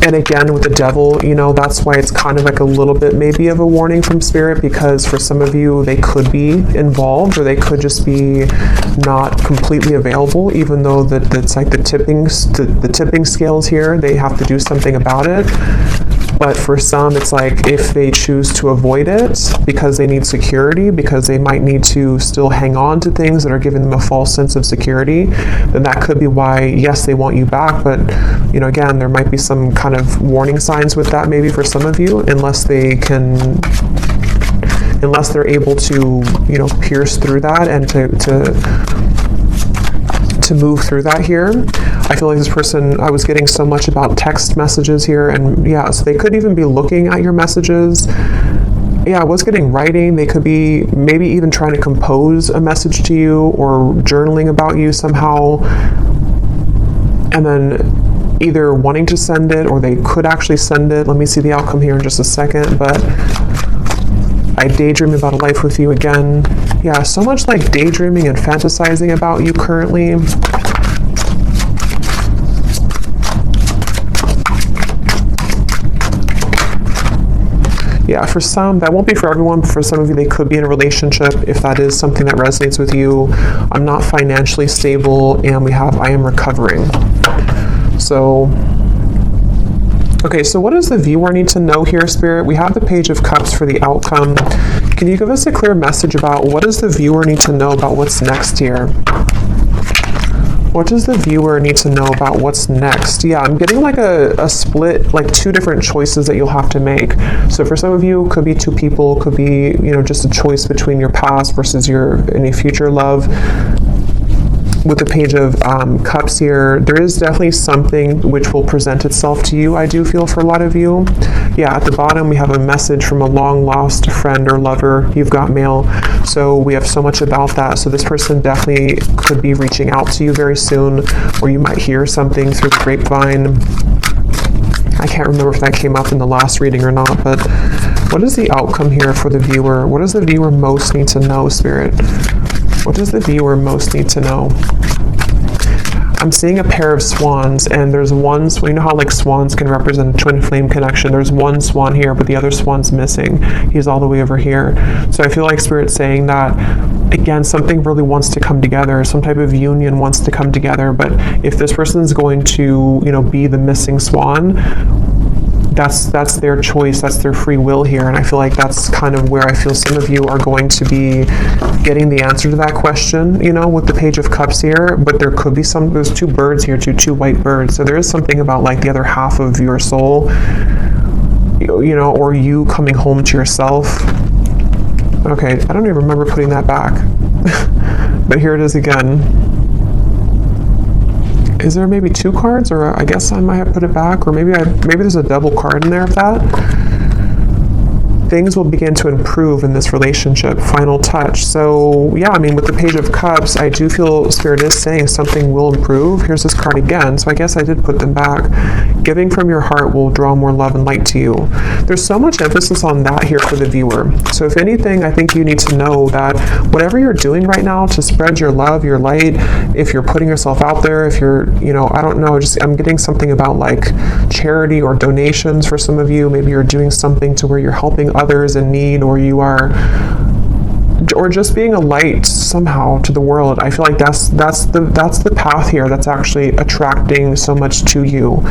And again, with the devil, you know, that's why it's kind of like a little bit maybe of a warning from spirit, because for some of you, they could be involved or they could just be not completely available, even though it's like the tipping scales here, they have to do something about it. But for some, it's like if they choose to avoid it because they need security, because they might need to still hang on to things that are giving them a false sense of security, then that could be why, yes, they want you back. But, you know, again, there might be some kind of warning signs with that maybe for some of you, unless they're able to, you know, pierce through that and to move through that here. I feel like this person, I was getting so much about text messages here, and yeah, so they could even be looking at your messages. Yeah, I was getting writing. They could be maybe even trying to compose a message to you or journaling about you somehow, and then either wanting to send it or they could actually send it. Let me see the outcome here in just a second, but I daydream about a life with you again. Yeah, so much like daydreaming and fantasizing about you currently. Yeah, for some, that won't be for everyone, but for some of you, they could be in a relationship if that is something that resonates with you. I'm not financially stable, and I am recovering. So, okay, so what does the viewer need to know here, Spirit? We have the Page of Cups for the outcome. Can you give us a clear message about what does the viewer need to know about what's next here? What does the viewer need to know about what's next? Yeah, I'm getting like a split, like two different choices that you'll have to make. So for some of you, it could be two people, could be, you know, just a choice between your past versus any future love. With the Page of Cups here, there is definitely something which will present itself to you, I do feel, for a lot of you. Yeah, at the bottom, we have a message from a long-lost friend or lover. You've got mail. So we have so much about that. So this person definitely could be reaching out to you very soon, or you might hear something through the grapevine. I can't remember if that came up in the last reading or not, but what is the outcome here for the viewer? What does the viewer most need to know, Spirit? What does the viewer most need to know? I'm seeing a pair of swans, and there's one, you know how like swans can represent a twin flame connection. There's one swan here, but the other swan's missing. He's all the way over here. So I feel like Spirit's saying that, again, something really wants to come together. Some type of union wants to come together. But if this person's going to, you know, be the missing swan, that's their choice, that's their free will here. And I feel like that's kind of where I feel some of you are going to be getting the answer to that question, you know, with the Page of Cups here. But there could be there's two birds here, two white birds. So there is something about like the other half of your soul, you know, or you coming home to yourself. Okay, I don't even remember putting that back. But here it is again. Is there maybe two cards, or I guess I might have put it back, or maybe there's a double card in there of that. Things will begin to improve in this relationship. Final touch. So yeah, I mean, with the Page of Cups, I do feel Spirit is saying something will improve. Here's this card again. So I guess I did put them back. Giving from your heart will draw more love and light to you. There's so much emphasis on that here for the viewer. So if anything, I think you need to know that whatever you're doing right now to spread your love, your light, if you're putting yourself out there, if you're, you know, I don't know, just I'm getting something about like charity or donations for some of you. Maybe you're doing something to where you're helping others in need, or you are, or just being a light somehow to the world. I feel like that's the path here that's actually attracting so much to you.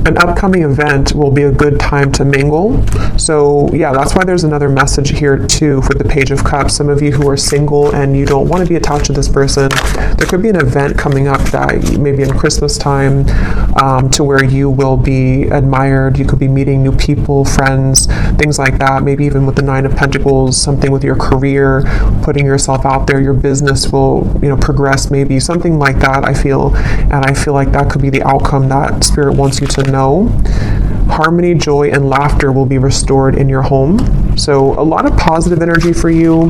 an upcoming event will be a good time to mingle. So yeah, that's why there's another message here too for the Page of Cups. Some of you who are single and you don't want to be attached to this person, there could be an event coming up that maybe in Christmas time, to where you will be admired. You could be meeting new people, friends, things like that. Maybe even with the Nine of Pentacles, something with your career, putting yourself out there, your business will, progress, maybe something like that, I feel. And I feel like that could be the outcome that Spirit wants you to know. Harmony, joy, and laughter will be restored in your home. So a lot of positive energy for you.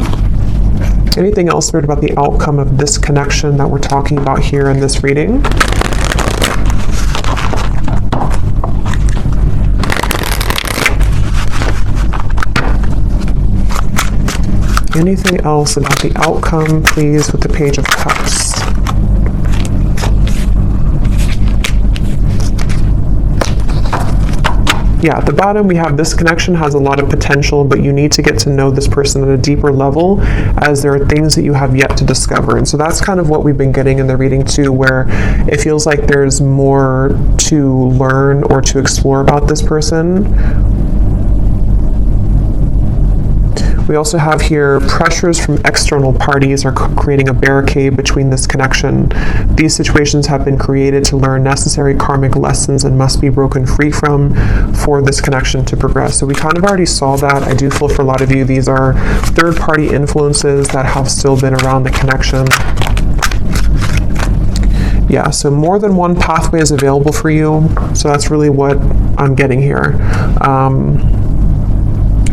Anything else, Spirit, about the outcome of this connection that we're talking about here in this reading? Anything else about the outcome, please, with the Page of Cups? Yeah, at the bottom we have this connection has a lot of potential, but you need to get to know this person at a deeper level, as there are things that you have yet to discover. And so that's kind of what we've been getting in the reading too, where it feels like there's more to learn or to explore about this person. We also have here pressures from external parties are creating a barricade between this connection. These situations have been created to learn necessary karmic lessons and must be broken free from for this connection to progress. So we kind of already saw that. I do feel for a lot of you, these are third-party influences that have still been around the connection. Yeah, so more than one pathway is available for you. So that's really what I'm getting here.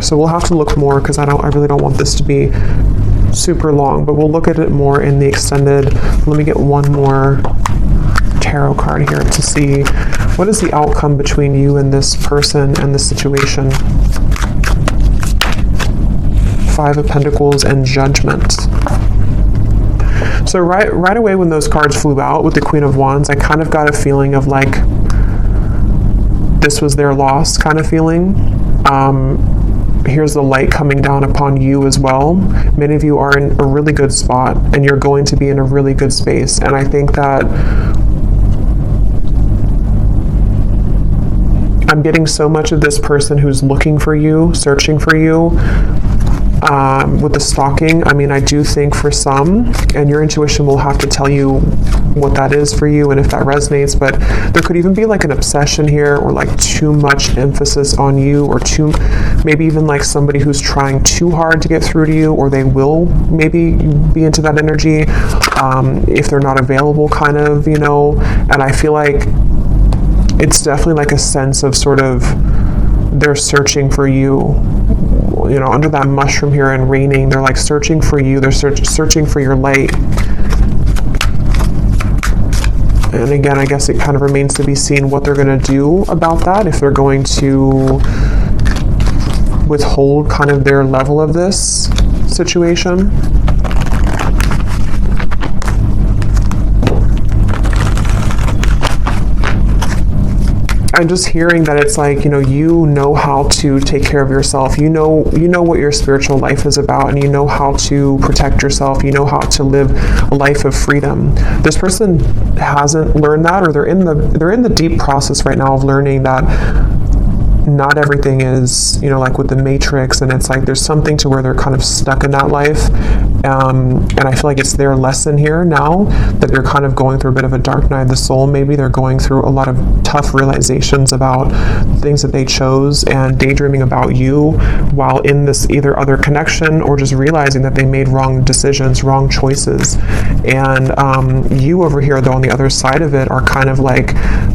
So we'll have to look more, because I really don't want this to be super long, but we'll look at it more in the extended. Let me get one more tarot card here to see what is the outcome between you and this person and this situation. Five of Pentacles and Judgment. So right away when those cards flew out with the Queen of Wands, I kind of got a feeling of like this was their loss kind of feeling. Here's the light coming down upon you as well. Many of you are in a really good spot, and you're going to be in a really good space. And I think that I'm getting so much of this person who's looking for you, searching for you. With the stalking, I mean, I do think for some, and your intuition will have to tell you what that is for you and if that resonates, but there could even be like an obsession here, or like too much emphasis on you, or maybe even like somebody who's trying too hard to get through to you, or they will maybe be into that energy if they're not available, kind of, and I feel like it's definitely like a sense of sort of they're searching for you. Under that mushroom here and raining, they're like searching for you. They're searching for your light. And again, I guess it kind of remains to be seen what they're going to do about that. If they're going to withhold kind of their level of this situation. I'm just hearing that it's like, you know how to take care of yourself. You know what your spiritual life is about, and you know how to protect yourself. You know how to live a life of freedom. This person hasn't learned that, or they're in the deep process right now of learning that not everything is, like with the Matrix, and it's like there's something to where they're kind of stuck in that life. And I feel like it's their lesson here now that they're kind of going through a bit of a dark night of the soul. Maybe they're going through a lot of tough realizations about things that they chose, and daydreaming about you while in this either other connection, or just realizing that they made wrong decisions, wrong choices. And you over here, though, on the other side of it, are kind of like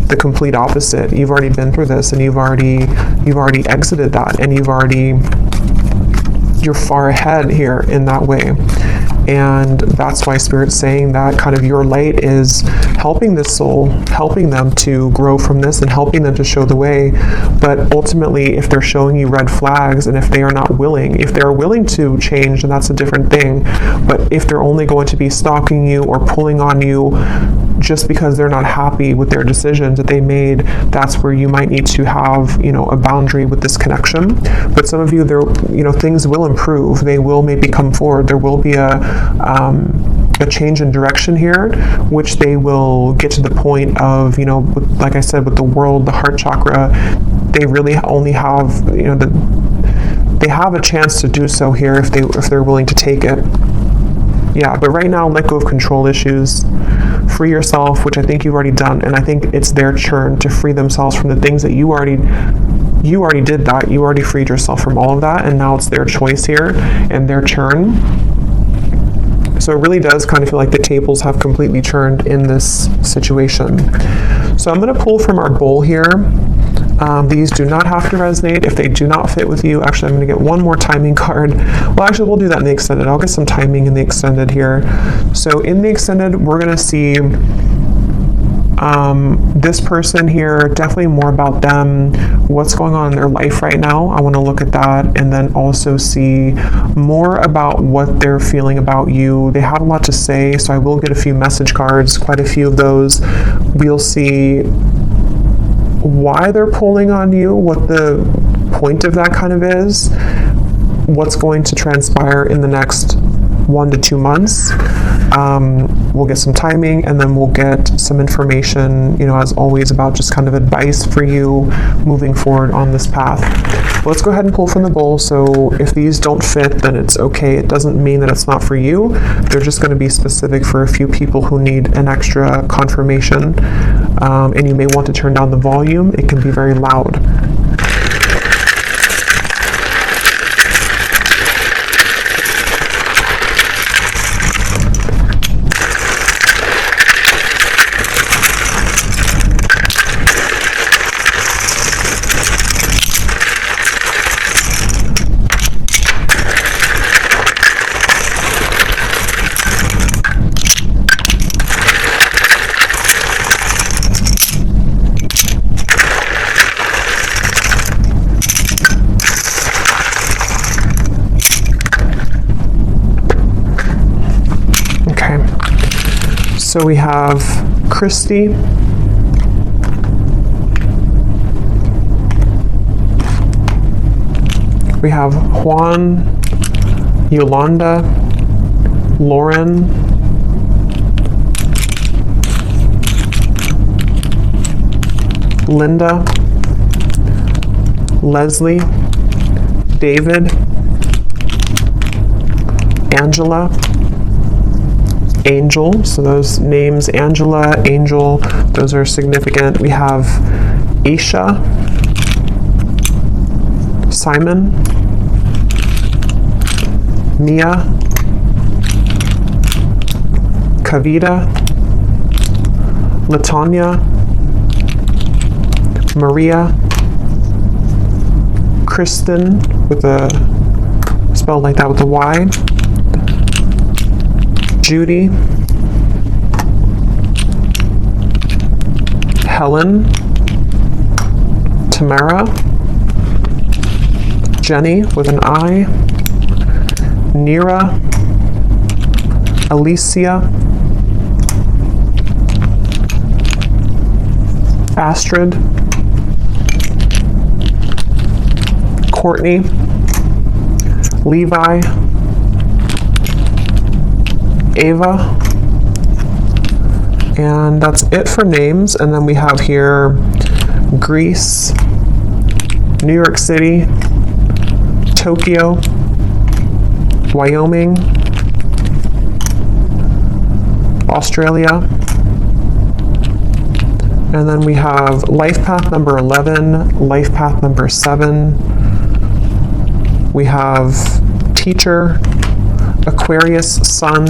the complete opposite. You've already been through this, and you've already exited that, and you're far ahead here in that way. And that's why Spirit's saying that kind of your light is helping this soul, helping them to grow from this, and helping them to show the way. But ultimately, if they're showing you red flags, and if they are not willing, if they're willing to change, then that's a different thing. But if they're only going to be stalking you or pulling on you just because they're not happy with their decisions that they made, that's where you might need to have, a boundary with this connection. But some of you, things will improve. They will maybe come forward. There will be a a change in direction here, which they will get to the point of, you know, like I said, with the world, the heart chakra, they really only have, you know, they have a chance to do so here if they're willing to take it. Yeah, but right now, let go of control issues, free yourself, which I think you've already done, and I think it's their turn to free themselves from the things that you already did that. You already freed yourself from all of that, and now it's their choice here and their turn. So it really does kind of feel like the tables have completely turned in this situation. So I'm going to pull from our bowl here. These do not have to resonate if they do not fit with you. Actually, I'm going to get one more timing card. Well, actually, we'll do that in the extended. I'll get some timing in the extended here. So in the extended, we're going to see this person here, definitely more about them, what's going on in their life right now. I want to look at that, and then also see more about what they're feeling about you. They have a lot to say, so I will get a few message cards, quite a few of those. We'll see why they're pulling on you, what the point of that kind of is, what's going to transpire in the next 1 to 2 months. We'll get some timing, and then we'll get some information, you know, as always, about just kind of advice for you moving forward on this path. Let's go ahead and pull from the bowl. So if these don't fit, then it's okay. It doesn't mean that it's not for you. They're just going to be specific for a few people who need an extra confirmation. And you may want to turn down the volume. It can be very loud. So we have Christy, we have Juan, Yolanda, Lauren, Linda, Leslie, David, Angela, Angel. So those names, Angela, Angel, those are significant. We have Aisha, Simon, Mia, Kavita, Latanya, Maria, Kristen, with a spelled like that with a Y, Judy, Helen, Tamara, Jenny with an I, Nira, Alicia, Astrid, Courtney, Levi, Ava, and that's it for names. And then we have here Greece, New York City, Tokyo, Wyoming, Australia, and then we have life path number 11, life path number 7. We have teacher, Aquarius, sun,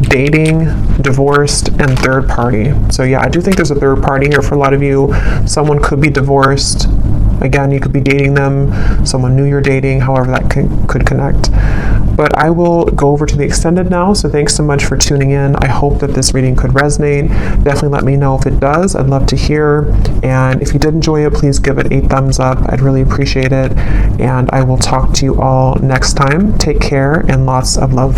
dating, divorced, and third party. So yeah, I do think there's a third party here for a lot of you. Someone could be divorced. Again, you could be dating them, someone new you're dating, however that could connect. But I will go over to the extended now, so thanks so much for tuning in. I hope that this reading could resonate. Definitely let me know if it does. I'd love to hear. And if you did enjoy it, please give it a thumbs up. I'd really appreciate it. And I will talk to you all next time. Take care and lots of love.